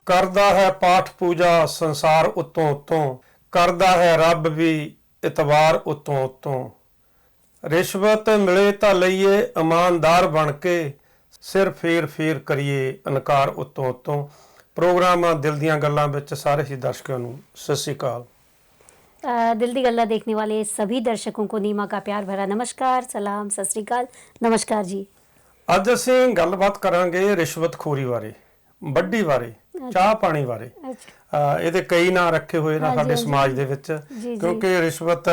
करदा है पाठ पूजा संसार उत्तों उत्तों, करदा है रब भी इतवार उत्तों उत्तों। रिश्वत मिले तां लईए ईमानदार बन के, सिर फेर फेर करिए इनकार उत्तों उत्तों। प्रोग्राम दिल दीआं गल्लां विच सारे ही दर्शकों नूं सत श्री अकाल। दिल दी गल्ला देखने वाले सभी दर्शकों को नीमा का प्यार भरा नमस्कार, सलाम, सत श्री अकाल, नमस्कार जी। ਅੱਜ ਅਸੀਂ ਗੱਲਬਾਤ ਕਰਾਂਗੇ ਰਿਸ਼ਵਤਖੋਰੀ ਬਾਰੇ, ਵੱਡੀ ਬਾਰੇ, ਚਾਹ ਪਾਣੀ ਬਾਰੇ। ਇਹਦੇ ਕਈ ਨਾਂ ਰੱਖੇ ਹੋਏ ਨੇ ਸਾਡੇ ਸਮਾਜ ਦੇ ਵਿੱਚ, ਕਿਉਂਕਿ ਰਿਸ਼ਵਤ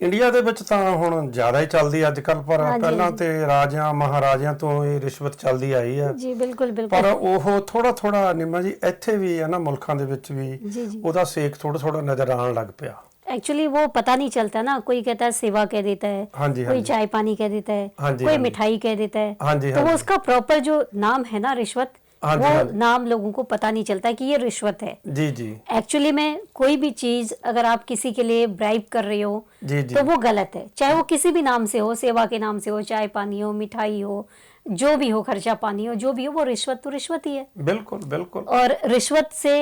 ਇੰਡੀਆ ਦੇ ਵਿੱਚ ਤਾਂ ਹੁਣ ਜ਼ਿਆਦਾ ਹੀ ਚੱਲਦੀ ਅੱਜ ਕੱਲ, ਪਰ ਪਹਿਲਾਂ ਤੇ ਰਾਜਿਆਂ ਮਹਾਰਾਜਿਆਂ ਤੋਂ ਇਹ ਰਿਸ਼ਵਤ ਚੱਲਦੀ ਆਈ ਹੈ ਜੀ। ਬਿਲਕੁਲ ਬਿਲकुल। ਪਰ ਉਹ ਥੋੜਾ ਥੋੜਾ ਨਿੰਮਾ ਜੀ ਇੱਥੇ ਵੀ ਹੈ ਨਾ, ਮੁਲਕਾਂ ਦੇ ਵਿੱਚ ਵੀ ਉਹਦਾ ਸੇਕ थोड़ा थोड़ा नजर आने लग पिया। एक्चुअली वो पता नहीं चलता ना, कोई कहता है सेवा कह देता है, कोई चाय पानी कह देता है, कोई मिठाई कह देता है, तो वो उसका प्रॉपर जो नाम है ना रिश्वत, वो नाम लोगों को पता नहीं चलता कि ये रिश्वत है। जी जी। एक्चुअली में कोई भी चीज अगर आप किसी के लिए ब्राइब कर रहे हो तो वो गलत है, चाहे वो किसी भी नाम से हो, सेवा के नाम से हो, चाय पानी हो, मिठाई हो, जो भी हो, खर्चा पानी हो, जो भी हो, वो रिश्वत तो रिश्वत ही है। बिल्कुल बिल्कुल। और रिश्वत से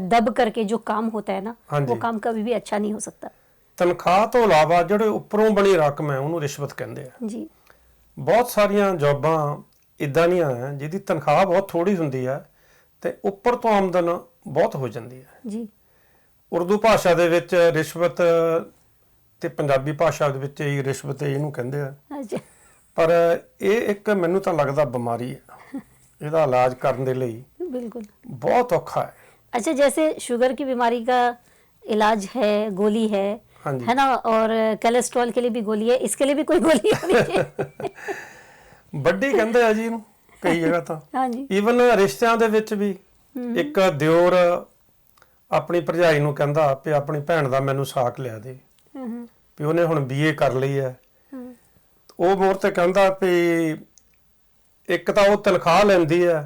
दब करके जो काम होता है ना, वो काम कभी भी अच्छा नहीं हो सकता। ਤਨਖਾਹ ਤੋਂ ਇਲਾਵਾ ਜਿਹੜੇ ਉੱਪਰੋਂ ਬਣੀ ਰਕਮ ਹੈ ਉਹਨੂੰ ਰਿਸ਼ਵਤ ਕਹਿੰਦੇ ਆ ਜੀ। ਬਹੁਤ ਸਾਰੀਆਂ ਜੌਬਾਂ ਇਦਾਂ ਦੀਆਂ ਹੈ ਜਿਹਦੀ ਤਨਖਾਹ ਬਹੁਤ ਥੋੜੀ ਹੁੰਦੀ ਹੈ ਤੇ ਉੱਪਰ ਤੋਂ ਆਮਦਨ ਬਹੁਤ ਹੋ ਜਾਂਦੀ ਹੈ ਜੀ। ਉਰਦੂ ਭਾਸ਼ਾ ਦੇ ਵਿੱਚ ਰਿਸ਼ਵਤ ਤੇ ਪੰਜਾਬੀ ਭਾਸ਼ਾ ਦੇ ਵਿੱਚ ਹੀ ਰਿਸ਼ਵਤ ਇਹਨੂੰ ਕਹਿੰਦੇ ਆ। ਪਰ ਇਹ ਇੱਕ ਮੈਨੂੰ ਤਾਂ ਲੱਗਦਾ ਬਿਮਾਰੀ ਹੈ, ਇਹਦਾ ਇਲਾਜ ਕਰਨ ਦੇ ਲਈ ਬਿਲकुल ਬਹੁਤ ਔਖਾ ਹੈ। अच्छा, जैसे शुगर की बीमारी का इलाज है, गोली है ना, और कोलेस्ट्रॉल के लिए भी गोली है, इसके लिए भी कोई गोली है। ਵੱਡੀ ਕਹਿੰਦੇ ਆ ਜੀ ਇਹਨੂੰ ਕਈ ਜਗ੍ਹਾ ਤਾਂ। ਹਾਂਜੀ। ਈਵਨ ਰਿਸ਼ਤਿਆਂ ਦੇ ਵਿੱਚ ਵੀ ਇੱਕ ਦਿਓਰ ਆਪਣੀ ਭਰਜਾਈ ਨੂੰ ਕਹਿੰਦਾ ਵੀ ਆਪਣੀ ਭੈਣ ਦਾ ਮੈਨੂੰ ਸਾਕ ਲਿਆ ਦੇ, ਵੀ ਉਹਨੇ ਹੁਣ ਬੀਏ ਕਰ ਲਈ ਹੈ। ਉਹ ਮੋੜ ਤੇ ਕਹਿੰਦਾ ਵੀ ਇੱਕ ਤਾਂ ਉਹ ਤਨਖਾਹ ਲੈਂਦੀ ਹੈ,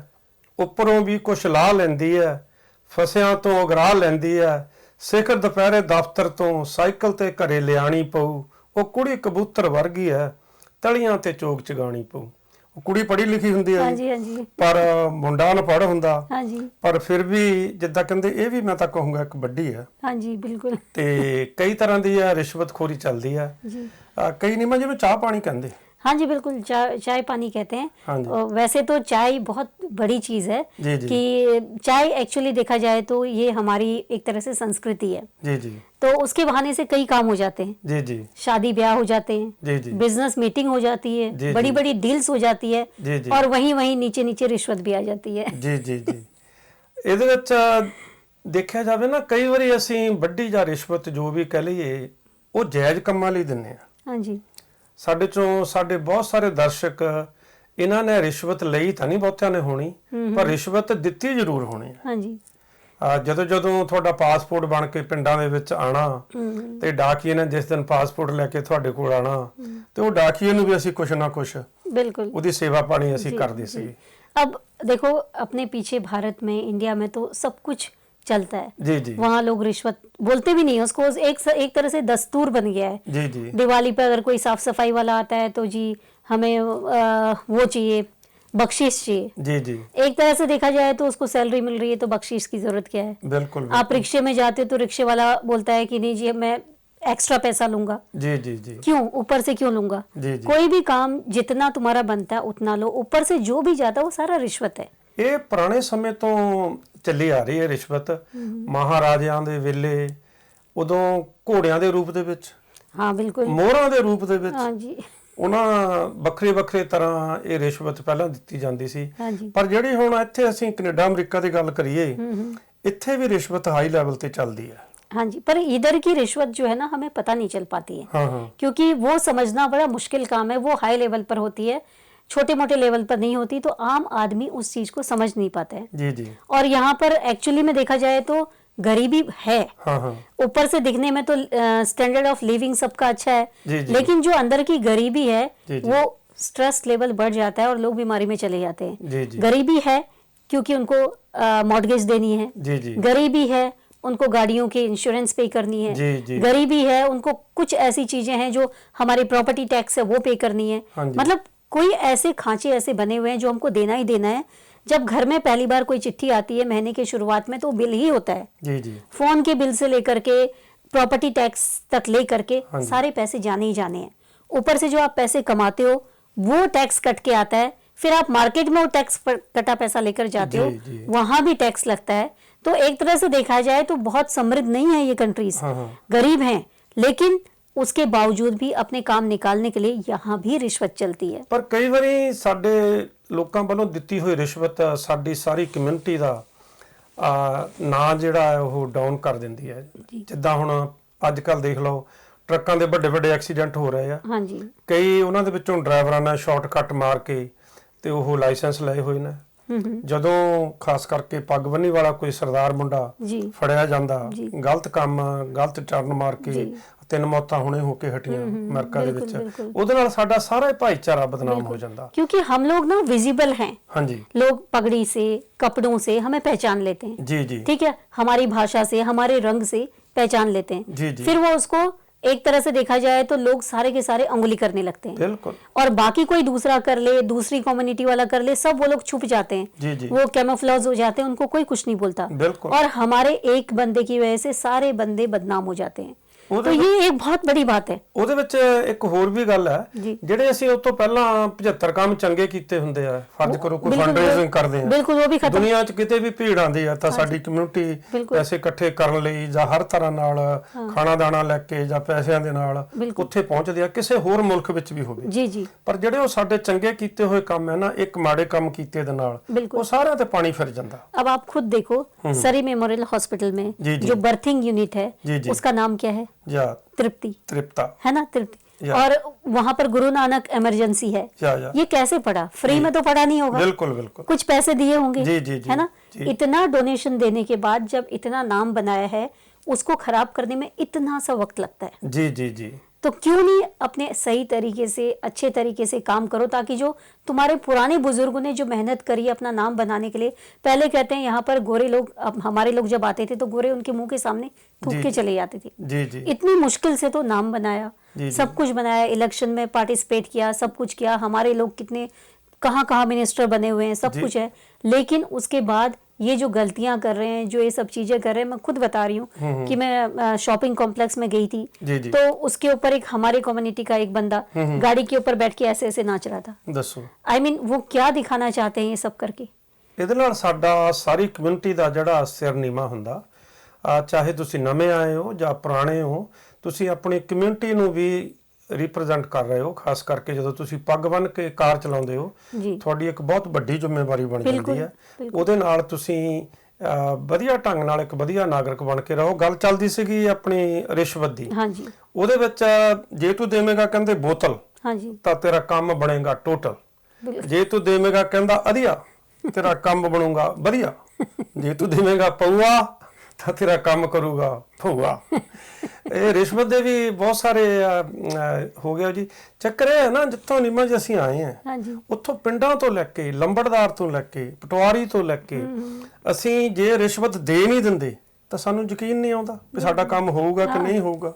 ਉੱਪਰੋਂ ਵੀ ਕੁਛ ਲਾਹ ਲੈਂਦੀ ਹੈ, ਫਸਿਆਂ ਤੋਂ ਉਗਰਾਹ ਲੈਂਦੀ ਹੈ, ਸਿਖਰ ਦੁਪਹਿਰੇ ਦਫ਼ਤਰ ਤੋਂ ਸਾਈਕਲ ਤੇ ਘਰੇ ਲਿਆਣੀ ਪਊ। ਉਹ ਕੁੜੀ ਕਬੂਤਰ ਵਰਗੀ ਹੈ, ਤਲੀਆਂ ਤੇ ਚੋਕ ਚਗਾਣੀ ਪਊ। ਉਹ ਕੁੜੀ ਪੜ੍ਹੀ ਲਿਖੀ ਹੁੰਦੀ ਹੈ ਪਰ ਮੁੰਡਾ ਅਨਪੜ੍ਹ ਹੁੰਦਾ, ਪਰ ਫਿਰ ਵੀ ਜਿੱਦਾਂ ਕਹਿੰਦੇ ਇਹ ਵੀ ਮੈਂ ਤਾਂ ਕਹੂੰਗਾ ਇੱਕ ਵੱਡੀ ਹੈ। ਹਾਂਜੀ ਬਿਲਕੁਲ। ਤੇ ਕਈ ਤਰ੍ਹਾਂ ਦੀ ਹੈ ਰਿਸ਼ਵਤਖੋਰੀ ਚੱਲਦੀ ਹੈ। ਕਈ ਨਹੀਂ ਜਿਵੇਂ ਚਾਹ ਪਾਣੀ ਕਹਿੰਦੇ। हाँ जी बिल्कुल, चाय पानी कहते हैं। वैसे तो चाय बहुत बड़ी चीज है कि चाय एक्चुअली देखा जाए तो ये हमारी एक तरह से संस्कृति है। जी जी। तो उसके बहाने से कई काम हो जाते हैं। जी जी। शादी ब्याह हो जाते हैं। जी जी। बिजनेस मीटिंग हो जाती है, बड़ी बड़ी डील्स हो जाती है। जी जी। और वहीं नीचे नीचे रिश्वत भी आ जाती है। जी जी जी। ਇਹਦੇ ਵਿੱਚ ਦੇਖਿਆ ਜਾਵੇ ਨਾ, ਕਈ ਵਾਰੀ ਅਸੀਂ ਵੱਡੀ ਜਾਂ ਰਿਸ਼ਵਤ ਜੋ ਵੀ ਕਹਿ ਲਈਏ ਉਹ ਜਾਇਜ਼ ਕੰਮਾਂ ਲਈ ਦਿੰਨੇ ਆ। ਹਾਂਜੀ। ਸਾਡੇ ਚੋਂ ਸਾਡੇ ਬਹੁਤ ਸਾਰੇ ਦਰਸ਼ਕ ਇਹਨਾਂ ਨੇ ਰਿਸ਼ਵਤ ਲਈ ਤਾਂ ਨਹੀਂ ਬਹੁਤਿਆਂ ਨੇ ਹੋਣੀ, ਪਰ ਰਿਸ਼ਵਤ ਦਿੱਤੀ ਜ਼ਰੂਰ ਹੋਣੀ ਹੈ। ਹਾਂਜੀ। ਜਦੋਂ ਜਦੋਂ ਤੁਹਾਡਾ ਪਾਸਪੋਰਟ ਬਣ ਕੇ ਪਿੰਡਾਂ ਦੇ ਵਿੱਚ ਆਣਾ ਤੇ ਡਾਕੀਏ ਨੇ ਜਿਸ ਦਿਨ ਪਾਸਪੋਰਟ ਲੈ ਕੇ ਤੁਹਾਡੇ ਕੋਲ ਆਣਾ ਤੇ ਉਹ ਡਾਕੀਏ ਨੂੰ ਵੀ ਅਸੀਂ ਕੁਛ ਨਾ ਕੁਛ ਬਿਲਕੁਲ ਉਹਦੀ ਸੇਵਾ ਪਾਣੀ ਅਸੀਂ ਕਰਦੇ ਸੀ। अब देखो अपने पीछे भारत में, इंडिया में तो सब कुछ चलता है। जी जी। वहाँ लोग रिश्वत बोलते भी नहीं है उसको, एक तरह से दस्तूर बन गया है। जी जी। दिवाली पे अगर कोई साफ सफाई वाला आता है तो जी हमें वो चाहिए, बख्शीश चाहिए। जी जी। एक तरह से देखा जाए तो उसको सैलरी मिल रही है तो बख्शीश की जरूरत क्या है। बिल्कुल। आप रिक्शे में जाते हो तो रिक्शे वाला बोलता है कि नहीं जी मैं एक्स्ट्रा पैसा लूंगा। जी जी जी। क्यों ऊपर से क्यों लूंगा। जी जी। कोई भी काम जितना तुम्हारा बनता है उतना लो, ऊपर से जो भी जाता है वो सारा रिश्वत है। ਇਹ ਪੁਰਾਣੇ ਸਮੇਂ ਤੋਂ ਚੱਲੀ ਆ ਰਹੀ ਹੈ ਰਿਸ਼ਵਤ। ਮਹਾਰਾਜਿਆਂ ਦੇ ਵੇਲੇ ਉਦੋਂ ਘੋੜਿਆਂ ਦੇ ਰੂਪ ਦੇ ਵਿੱਚ, ਹਾਂ ਬਿਲਕੁਲ, ਮੋਹਰਾਂ ਦੇ ਰੂਪ ਦੇ ਵਿੱਚ, ਹਾਂਜੀ, ਉਹਨਾਂ ਵੱਖਰੇ ਵੱਖਰੇ ਤਰ੍ਹਾਂ ਇਹ ਰਿਸ਼ਵਤ ਪਹਿਲਾਂ ਦਿੱਤੀ ਜਾਂਦੀ ਸੀ। ਪਰ ਜਿਹੜੀ ਹੁਣ ਇੱਥੇ ਅਸੀਂ ਕੈਨੇਡਾ ਅਮਰੀਕਾ ਦੀ ਗੱਲ ਕਰੀਏ, ਇੱਥੇ ਵੀ ਰਿਸ਼ਵਤ ਹਾਈ ਲੈਵਲ ਤੇ ਚੱਲਦੀ ਹੈ। हाँ जी, पर इधर की रिश्वत जो है ना हमें पता नहीं चल पाती है। हाँ। क्योंकि वो समझना बड़ा मुश्किल काम है, वो हाई लेवल पर होती है, छोटे मोटे लेवल पर नहीं होती, तो आम आदमी उस चीज को समझ नहीं पाता है। जी जी। और यहाँ पर एक्चुअली में देखा जाए तो गरीबी है। हाँ। ऊपर से दिखने में तो स्टैंडर्ड ऑफ लिविंग सबका अच्छा है, जी जी। लेकिन जो अंदर की गरीबी है जी जी। वो स्ट्रेस लेवल बढ़ जाता है और लोग बीमारी में चले जाते हैं। जी जी। गरीबी है क्योंकि उनको मॉर्गेज देनी है। जी जी। गरीबी है उनको गाड़ियों के इंश्योरेंस पे करनी है। जी जी। गरीबी है उनको कुछ ऐसी चीजें हैं जो हमारी प्रॉपर्टी टैक्स है वो पे करनी है। मतलब कोई ऐसे खांचे ऐसे बने हुए हैं जो हमको देना ही देना है, जब घर में पहली बार कोई चिट्ठी आती है महीने की शुरुआत में, तो बिल ही होता है। जी जी। फोन के बिल से लेकर के प्रॉपर्टी टैक्स तक ले करके सारे पैसे जाने ही जाने हैं। ऊपर से जो आप पैसे कमाते हो वो टैक्स कट के आता है, फिर आप मार्केट में वो टैक्स कटा पैसा लेकर जाते हो, वहां भी टैक्स लगता है। तो एक तरह से देखा जाए तो बहुत समृद्ध नहीं है ये कंट्रीज, गरीब हैं, लेकिन उसके बावजूद भी अपने काम निकालने के लिए यहाँ भी रिश्वत चलती है। पर कई वारी ਸਾਡੇ ਲੋਕਾਂ ਵੱਲੋਂ ਦਿੱਤੀ ਹੋਈ ਰਿਸ਼ਵਤ ਸਾਡੀ ਸਾਰੀ ਕਮਿਊਨਿਟੀ ਦਾ ਨਾਂ ਜਿਹੜਾ ਹੈ ਉਹ ਡਾਊਨ ਕਰ ਦਿੰਦੀ ਹੈ। ਜਿੱਦਾਂ ਹੁਣ ਅੱਜ ਕੱਲ ਦੇਖ ਲਓ ਟਰੱਕਾਂ ਦੇ ਵੱਡੇ ਵੱਡੇ ਐਕਸੀਡੈਂਟ ਹੋ ਰਹੇ ਆ। ਹਾਂਜੀ। ਕਈ ਉਹਨਾਂ ਦੇ ਵਿੱਚੋਂ ਡਰਾਈਵਰਾਂ ਨੇ ਸ਼ਾਰਟਕਟ ਮਾਰ ਕੇ ਤੇ ਉਹ ਲਾਇਸੈਂਸ ਲਏ ਹੋਏ ਨੇ। ਜਦੋਂ ਖਾਸ ਕਰਕੇ ਪੱਗ ਬੰਨੀ ਵਾਲਾ ਕੋਈ ਸਰਦਾਰ ਮੁੰਡਾ ਫੜਿਆ ਜਾਂਦਾ, ਗਲਤ ਕੰਮ ਗਲਤ ਟਰਨ ਮਾਰ ਕੇ 3 ਮੌਤਾਂ ਹੁਣੇ ਹੋ ਕੇ ਹਟੀਆਂ ਅਮਰੀਕਾ ਦੇ ਵਿੱਚ, ਉਹਦੇ ਨਾਲ ਸਾਡਾ ਸਾਰਾ ਭਾਈਚਾਰਾ ਬਦਨਾਮ ਹੋ ਜਾਂਦਾ। क्योंकि हम लोग ना विजिबल हैं। हाँ जी। लोग पगड़ी से, कपड़ों से हमें पहचान लेते हैं। जी जी। ठीक है, हमारी भाषा से, हमारे रंग से पहचान लेते हैं। जी जी। फिर वो उसको एक तरह से देखा जाए तो लोग सारे के सारे उंगली करने लगते हैं। बिल्कुल। और बाकी कोई दूसरा कर ले, दूसरी कम्युनिटी वाला कर ले, सब वो लोग छुप जाते हैं। जी जी। वो कैमोफ्लेज हो जाते हैं, उनको कोई कुछ नहीं बोलता। बिल्कुल। और हमारे एक बंदे की वजह से सारे बंदे बदनाम हो जाते हैं। तो ये एक बहुत बड़ी बात है। ਉਹਦੇ ਵਿੱਚ ਇੱਕ ਹੋਰ ਵੀ ਗੱਲ ਹੈ, ਜਿਹੜੇ ਅਸੀਂ ਉਸ ਤੋਂ ਪਹਿਲਾਂ 75 ਕੰਮ ਚੰਗੇ ਕੀਤੇ ਹੁੰਦੇ ਆ, ਫਰਜ਼ ਕਰੋ ਕੋਈ ਫੰਡਰੇਜ਼ਿੰਗ ਕਰਦੇ ਆ, ਬਿਲਕੁਲ ਉਹ ਵੀ ਖਤਮ। ਦੁਨੀਆ 'ਚ ਕਿਤੇ ਵੀ ਭੀੜ ਆਉਂਦੀ ਆ ਤਾਂ ਸਾਡੀ ਕਮਿਊਨਿਟੀ ਪੈਸੇ ਇਕੱਠੇ ਕਰਨ ਲਈ ਜਾਂ ਹਰ ਤਰ੍ਹਾਂ ਨਾਲ ਖਾਣਾ ਦਾਣਾ ਲੈ ਕੇ ਜਾਂ ਪੈਸਿਆਂ ਦੇ ਨਾਲ ਉੱਥੇ ਪਹੁੰਚਦੇ ਆ, ਕਿਸੇ ਹੋਰ ਮੁਲਕ ਵਿੱਚ ਵੀ ਹੋਵੇ। ਜੀ ਜੀ। ਪਰ ਜਿਹੜੇ ਉਹ ਸਾਡੇ ਚੰਗੇ ਕੀਤੇ ਹੋਏ ਕੰਮ ਹੈ ਨਾ, ਇੱਕ ਮਾੜੇ ਕੰਮ ਕੀਤੇ ਦੇ ਨਾਲ ਉਹ ਸਾਰਿਆਂ ਤੇ ਪਾਣੀ ਫਿਰ ਜਾਂਦਾ। अब आप खुद देखो, सरी मेमोरियल हॉस्पिटल में जो बर्थिंग यूनिट है उसका नाम क्या है? तृप्ति। तृप्ता है ना, तृप्ति। और वहां पर गुरु नानक इमरजेंसी है। ये कैसे पढ़ा? फ्री में तो पढ़ा नहीं होगा। बिल्कुल बिल्कुल। कुछ पैसे दिए होंगे। जी जी जी। है ना। इतना डोनेशन देने के बाद जब इतना नाम बनाया है, उसको खराब करने में इतना सा वक्त लगता है। जी जी जी। तो क्यों नहीं अपने सही तरीके से, अच्छे तरीके से काम करो, ताकि जो तुम्हारे पुराने बुजुर्गों ने जो मेहनत करी अपना नाम बनाने के लिए। पहले कहते हैं यहाँ पर गोरे लोग, अब हमारे लोग जब आते थे तो गोरे उनके मुंह के सामने थूक के चले जाते थे। जी जी। इतनी मुश्किल से तो नाम बनाया, सब कुछ बनाया, इलेक्शन में पार्टिसिपेट किया, सब कुछ किया। हमारे लोग कितने कहाँ कहाँ मिनिस्टर बने हुए हैं, सब कुछ है। लेकिन उसके बाद ये जो गलतियां कर रहे हैं, जो ये सब चीजें कर रहे हैं, मैं खुद बता रही हूँ कि मैं शॉपिंग कॉम्प्लेक्स में गई थी। तो उसके ऊपर एक हमारे कम्युनिटी का एक बंदा गाड़ी के ऊपर बैठ के ऐसे ऐसे नाच रहा था। दसो आई मीन वो क्या दिखाना चाहते हैं ये सब करके? ਇਹਦੇ ਨਾਲ ਸਾਡਾ ਸਾਰੀ ਕਮਿਊਨਿਟੀ ਦਾ ਜਿਹੜਾ ਸਿਰ ਨੀਵਾਂ ਹੁੰਦਾ। ਚਾਹੇ ਤੁਸੀਂ ਨਵੇਂ ਆਏ ਹੋ ਜਾਂ ਪੁਰਾਣੇ ਹੋ, ਤੁਸੀਂ ਆਪਣੀ ਕਮਿਊਨਿਟੀ ਨੂੰ ਵੀ ਰਿਪਰੈਜ਼ੈਂਟ ਕਰ ਰਹੇ ਹੋ। ਖਾਸ ਕਰਕੇ ਜਦੋਂ ਤੁਸੀਂ ਪੱਗ ਬੰਨ੍ਹ ਕੇ ਕਾਰ ਚਲਾਉਂਦੇ ਹੋ, ਤੁਹਾਡੀ ਇੱਕ ਬਹੁਤ ਵੱਡੀ ਜ਼ਿੰਮੇਵਾਰੀ ਬਣ ਜਾਂਦੀ ਹੈ। ਉਹਦੇ ਨਾਲ ਤੁਸੀਂ ਵਧੀਆ ਢੰਗ ਨਾਲ ਇੱਕ ਵਧੀਆ ਨਾਗਰਿਕ ਬਣ ਕੇ ਰਹੋ। ਗੱਲ ਚੱਲਦੀ ਸੀਗੀ ਆਪਣੀ ਰਿਸ਼ਵਤ ਦੀ। ਹਾਂਜੀ। ਉਹਦੇ ਵਿੱਚ ਜੇ ਤੂੰ ਦੇਵੇਂਗਾ ਕਹਿੰਦੇ ਬੋਤਲ, ਹਾਂਜੀ, ਤਾਂ ਤੇਰਾ ਕੰਮ ਬਣੇਗਾ ਟੋਟਲ। ਜੇ ਤੂੰ ਦੇਵੇਂਗਾ ਕਹਿੰਦਾ ਅਧਿਆ, ਤੇਰਾ ਕੰਮ ਬਣੂਗਾ ਵਧੀਆ। ਜੇ ਤੂੰ ਦੇਵੇਂਗਾ ਪਊਆ ਤਾਂ ਤੇਰਾ ਕੰਮ ਕਰੂਗਾ ਭੂਆ। ਇਹ ਰਿਸ਼ਵਤ ਦੇ ਵੀ ਬਹੁਤ ਸਾਰੇ ਹੋ ਗਿਆ ਜੀ। ਚੱਕਰ ਇਹ ਹੈ ਨਾ, ਜਿੱਥੋਂ ਨੀਮਾ ਜੀ ਅਸੀਂ ਆਏ ਹਾਂ, ਉੱਥੋਂ ਪਿੰਡਾਂ ਤੋਂ ਲੈ ਕੇ, ਲੰਬੜਦਾਰ ਤੋਂ ਲੈ ਕੇ, ਪਟਵਾਰੀ ਤੋਂ ਲੈ ਕੇ, ਅਸੀਂ ਜੇ ਰਿਸ਼ਵਤ ਦੇ ਨਹੀਂ ਦਿੰਦੇ ਤਾਂ ਸਾਨੂੰ ਯਕੀਨ ਨਹੀਂ ਆਉਂਦਾ ਵੀ ਸਾਡਾ ਕੰਮ ਹੋਊਗਾ ਕਿ ਨਹੀਂ ਹੋਊਗਾ।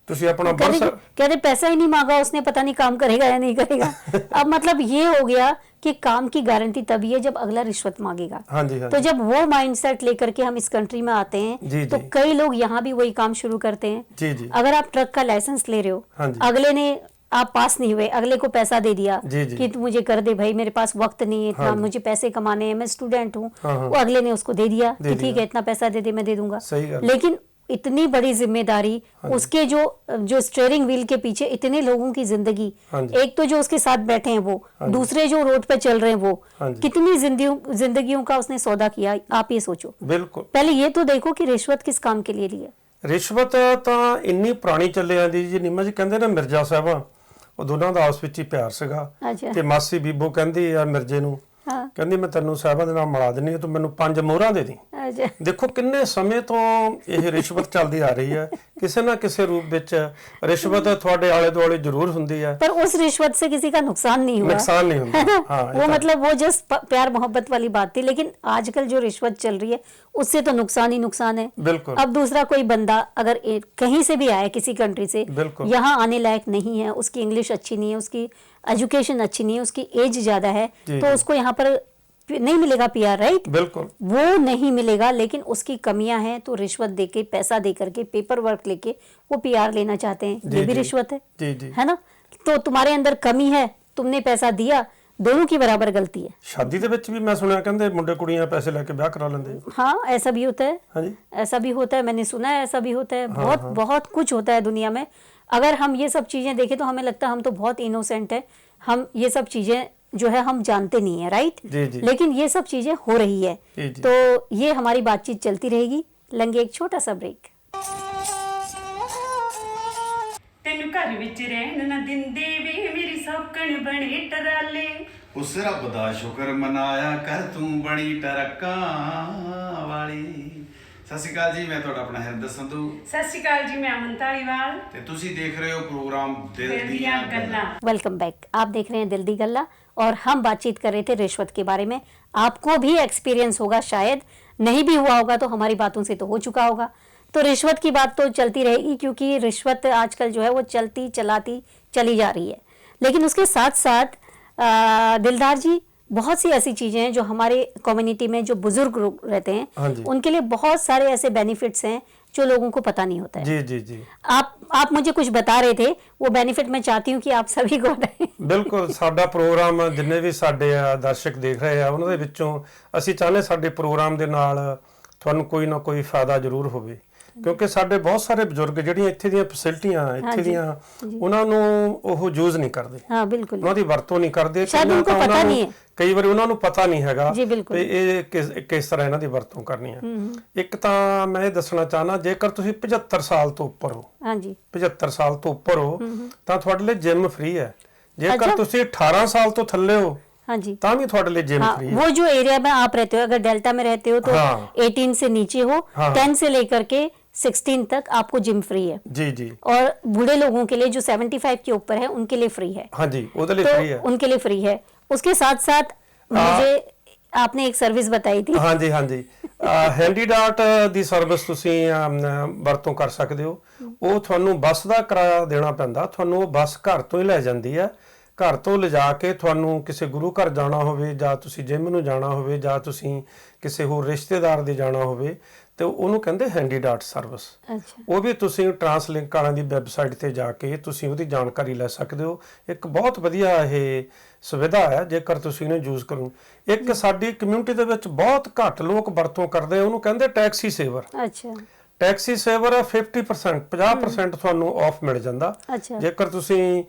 ਤੁਸੀਂ ਆਪਣਾ कहते पैसा ही नहीं मांगा उसने, पता नहीं काम करेगा या नहीं करेगा। अब मतलब ये हो गया कि काम की गारंटी तभी है जब अगला रिश्वत मांगेगा। हाँ जी, हाँ तो जब वो माइंडसेट लेकर के हम इस कंट्री में आते हैं तो कई लोग यहाँ भी वही काम शुरू करते हैं। जी जी। अगर आप ट्रक का लाइसेंस ले रहे हो, अगले ने, आप पास नहीं हुए, अगले को पैसा दे दिया कि तू मुझे कर दे भाई, मेरे पास वक्त नहीं है इतना, मुझे पैसे कमाने हैं, मैं स्टूडेंट हूँ। वो अगले ने उसको दे दिया कि ठीक है इतना पैसा दे दे, मैं दे दूंगा। लेकिन इतनी बड़ी जिम्मेदारी, उसके जो स्टीयरिंग व्हील के पीछे इतने लोगों की जिंदगी, एक तो जो उसके साथ बैठे हैं वो, दूसरे जो रोड पे चल रहे हैं वो, कितनी जिंदगियों का उसने सौदा किया। आप ये सोचो। बिल्कुल। पहले ये तो देखो कि रिश्वत किस काम के लिए लिया। ਰਿਸ਼ਵਤ ਤਾਂ ਇੰਨੀ ਪੁਰਾਣੀ ਚੱਲੇ ਆਂਦੀ ਜੀ। ਨੀਮਾ ਜੀ ਕਹਿੰਦੇ ਨਾ ਮਿਰਜ਼ਾ ਸਾਹਿਬਾਂ, ਉਹ ਦੋਨਾਂ ਦਾ ਆਪਸ ਵਿੱਚ ਹੀ ਪਿਆਰ ਸੀਗਾ। ਤੇ ਮਾਸੀ ਬੀਬੋ ਕਹਿੰਦੀ ਆ ਮਿਰਜ਼ੇ ਨੂੰ, ਕਹਿੰਦੀ ਮੈਂ ਤੈਨੂੰ ਸਾਹਿਬਾਂ ਦੇ ਨਾਲ ਮਿਲਾ ਦਿੰਨੀ ਆ, ਤੂੰ ਮੈਨੂੰ 5 ਮੋਹਰਾਂ ਦੇ ਦੀ। ਦੇਖੋ ਕਿੰਨੇ ਸਮੇਂ ਤੋਂ ਇਹ ਰਿਸ਼ਵਤ ਚੱਲਦੀ ਆ ਰਹੀ ਹੈ। ਕਿਸੇ ਨਾ ਕਿਸੇ रूप ਵਿੱਚ ਰਿਸ਼ਵਤ ਤੁਹਾਡੇ ਆਲੇ ਦੁਆਲੇ ਜ਼ਰੂਰ ਹੁੰਦੀ ਹੈ, पर उस रिश्वत से किसी का नुकसान नहीं हुआ। नुकसान नहीं हुआ। हाँ, वो मतलब वो जस्ट प्यार मोहब्बत वाली बात थी। लेकिन आजकल जो रिश्वत चल रही है उससे तो नुकसान ही नुकसान है। बिल्कुल। अब दूसरा कोई बंदा अगर कहीं से भी आए, किसी कंट्री से, यहाँ आने लायक नहीं है, उसकी इंग्लिश अच्छी नहीं है, उसकी एजुकेशन अच्छी नहीं है, उसकी एज ज्यादा है, तो उसको यहाँ पर नहीं मिलेगा पीआर, राइट? बिल्कुल वो नहीं मिलेगा, लेकिन उसकी कमियां हैं तो रिश्वत देके, पैसा दे करके, पेपर वर्क लेके वो पीआर लेना चाहते हैं, जी, ये भी जी, रिश्वत है। जी जी। है ना? तो तुम्हारे अंदर कमी है, तुमने पैसा दिया, दोनों की बराबर गलती है। ਸ਼ਾਦੀ ਦੇ ਵਿੱਚ ਵੀ ਮੈਂ ਸੁਣਿਆ ਕਹਿੰਦੇ ਮੁੰਡੇ ਕੁੜੀਆਂ ਪੈਸੇ ਲੈ ਕੇ ਵਿਆਹ ਕਰਾ ਲੈਂਦੇ। हाँ, ऐसा भी होता है, ਹਾਂਜੀ ऐसा भी होता है, मैंने सुना है, ऐसा भी होता है। बहुत बहुत कुछ होता है दुनिया में। अगर हम ये सब चीजें देखें तो हमें लगता है हम तो बहुत इनोसेंट है, हम ये सब चीजें जो है हम जानते नहीं है, राइट? जी जी लेकिन ये सब चीजें हो रही है। जी जी। तो ये हमारी बातचीत चलती रहेगी। लेंगे एक छोटा सा ब्रेक। ਤੈਨੂੰ ਘਰ ਵਿੱਚ ਰਹਿਣ ਨਾ ਦਿੰਦੇ ਵੇ ਮੇਰੀ ਸੌਕਣ ਬਣੇ ਟਰਾਲੇ ਉਸ ਰੱਬ ਦਾ ਸ਼ੁਕਰ ਮਨਾਇਆ ਕਰ ਤੂੰ ਬਣੀ ਟਰੱਕਾਂ ਵਾਲੀ। ਸਤਿ ਸ਼੍ਰੀ ਅਕਾਲ ਜੀ, ਮੈਂ ਤੁਹਾਡਾ ਆਪਣਾ ਹਿਰਦਰ ਸੰਧੂ ਸਤਿ ਸ਼੍ਰੀ ਅਕਾਲ ਜੀ, ਮੈਂ ਅਮਨ ਧਾਲੀਵਾਲ ਤੇ ਤੁਸੀਂ ਦੇਖ ਰਹੇ ਹੋ ਪ੍ਰੋਗਰਾਮ ਦਿਲ ਦਿਲ ਦੀਆਂ ਦੀਆਂ ਗੱਲਾਂ। ਗੱਲਾਂ। Welcome back. आप देख रहे हैं दिल दी गल्ला और हम बातचीत कर रहे थे रिश्वत के बारे में। आपको भी एक्सपीरियंस होगा, शायद नहीं भी हुआ होगा तो हमारी बातों से तो हो चुका होगा। तो रिश्वत की बात तो चलती रहेगी, क्योंकि रिश्वत आजकल जो है वो चलती चलाती चली जा रही है। लेकिन उसके साथ साथ दिलदार जी, बहुत सी ऐसी चीजें हैं जो हमारे कम्युनिटी में जो बुजुर्ग लोग रहते हाँ हैं जी। उनके लिए बहुत सारे ऐसे बेनिफिट्स हैं जो लोगों को पता नहीं होता है। जी जी जी आप मुझे कुछ बता रहे थे, वो बेनिफिट मैं चाहती हूँ कि आप सभी को बताएं। ਬਿਲਕੁਲ। ਸਾਡਾ ਪ੍ਰੋਗਰਾਮ ਜਿੰਨੇ ਵੀ ਸਾਡੇ ਦਰਸ਼ਕ ਦੇਖ ਰਹੇ ਆ ਉਹਨਾਂ ਦੇ ਵਿੱਚੋਂ ਅਸੀਂ ਚਾਹੁੰਦੇ ਸਾਡੇ ਪ੍ਰੋਗਰਾਮ ਦੇ ਨਾਲ ਤੁਹਾਨੂੰ ਕੋਈ ਨਾ ਕੋਈ ਫਾਇਦਾ ਜ਼ਰੂਰ ਹੋਵੇ, ਕਿਉਂਕਿ ਸਾਡੇ ਬਹੁਤ ਸਾਰੇ ਬਜ਼ੁਰਗ ਜਿਹੜੀਆਂ ਇੱਥੇ ਦੀਆਂ ਫੈਸਿਲਿਟੀਆਂ ਇੱਥੇ ਜੀ, ਦੀਆਂ ਉਹਨਾਂ ਨੂੰ ਉਹ ਯੂਜ਼ ਨਹੀਂ ਕਰਦੇ, हाँ बिल्कुल। ਉਹਨਾਂ ਦੀ ਵਰਤੋਂ ਨਹੀਂ ਕਰਦੇ। ਸ਼ਾਇਦ ਕਈਆਂ ਉनको ਤਾਂ ਪਤਾ ਉਹਨਾਂ ਨਹੀਂ ਨੂੰ- ਹੈ। ਕਈ ਵਾਰੀ ਉਹਨਾਂ ਨੂੰ ਪਤਾ ਨਹੀਂ ਹੈਗਾ ਜੀ, ਬਿਲਕੁਲ। ਤੇ ਇਹ ਕਿਸ ਤਰ੍ਹਾਂ ਇਹਨਾਂ ਦੀ ਵਰਤੋਂ ਕਰਨੀ ਹੈ। ਇੱਕ ਤਾਂ ਮੈਂ ਇਹ ਦੱਸਣਾ ਚਾਹਨਾ, ਜੇਕਰ ਤੁਸੀਂ 75 ਸਾਲ ਤੋਂ ਉੱਪਰ ਹੋ, हाँ जी। 75 ਸਾਲ ਤੋਂ ਉੱਪਰ ਹੋ ਤਾਂ ਤੁਹਾਡੇ ਲਈ ਜਿਮ ਫ੍ਰੀ ਹੈ। ਜੇਕਰ ਅੱਛਾ। ਤੁਸੀਂ 18 ਸਾਲ ਤੋਂ ਥੱਲੇ ਹੋ हाँ जी। ਤਾਂ ਵੀ ਤੁਹਾਡੇ ਲਈ ਜਿਮ हाँ, ਫ੍ਰੀ है। वो जो एरिया में आप रहते हो, अगर डेल्टा में रहते हो तो हाँ। 18 से नीचे हो, हाँ। 10 से लेकर के 16 तक आपको जिम फ्री है। जी जी और बूढ़े लोगों के लिए जो 75 के ऊपर है उनके लिए फ्री है। हाँ जी, ਉਹਦੇ ਲਈ तो ਫ੍ਰੀ ਹੈ। उनके लिए फ्री है। उसके साथ साथ मुझे आपने एक सर्विस बताई थी। ਹਾਂਜੀ ਹਾਂਜੀ। ਹੈਂਡੀ ਡਾਟ ਦੀ ਸਰਵਿਸ ਤੁਸੀਂ ਵਰਤੋਂ ਕਰ ਸਕਦੇ ਹੋ। ਉਹ ਤੁਹਾਨੂੰ ਬੱਸ ਦਾ ਕਿਰਾਇਆ ਦੇਣਾ ਪੈਂਦਾ, ਤੁਹਾਨੂੰ ਉਹ ਬੱਸ ਘਰ ਤੋਂ ਹੀ ਲੈ ਜਾਂਦੀ ਹੈ। ਘਰ ਤੋਂ ਲਿਜਾ ਕੇ ਤੁਹਾਨੂੰ ਕਿਸੇ ਗੁਰੂ ਘਰ ਜਾਣਾ ਹੋਵੇ ਜਾਂ ਤੁਸੀਂ ਜਿਮ ਨੂੰ ਜਾਣਾ ਹੋਵੇ ਜਾਂ ਤੁਸੀਂ ਕਿਸੇ ਹੋਰ ਰਿਸ਼ਤੇਦਾਰ ਦੇ ਜਾਣਾ ਹੋਵੇ ਤੇ ਉਹਨੂੰ ਕਹਿੰਦੇ ਹੈਂਡੀ ਡਾਟ ਸਰਵਿਸ। अच्छा। ਉਹ ਵੀ ਤੁਸੀਂ ਟਰਾਂਸਲਿੰਕ ਵਾਲਿਆਂ ਦੀ ਵੈਬਸਾਈਟ ਤੇ ਜਾ ਕੇ ਤੁਸੀਂ ਉਹਦੀ ਜਾਣਕਾਰੀ ਲੈ ਸਕਦੇ ਹੋ। ਇੱਕ ਬਹੁਤ ਵਧੀਆ ਇਹ ਸੁਵਿਧਾ ਹੈ ਜੇਕਰ ਤੁਸੀਂ ਇਹਨੂੰ ਯੂਜ਼ ਕਰੋ। ਇੱਕ ਸਾਡੀ ਕਮਿਊਨਿਟੀ ਦੇ ਵਿੱਚ ਬਹੁਤ ਘੱਟ ਲੋਕ ਵਰਤੋਂ ਕਰਦੇ, ਉਹਨੂੰ ਕਹਿੰਦੇ ਟੈਕਸੀ ਸੇਵਰ। अच्छा। ਟੈਕਸੀ ਸੇਵਰ 50% 50% ਤੁਹਾਨੂੰ ਆਫ ਮਿਲ ਜਾਂਦਾ। अच्छा। ਜੇਕਰ ਤੁਸੀਂ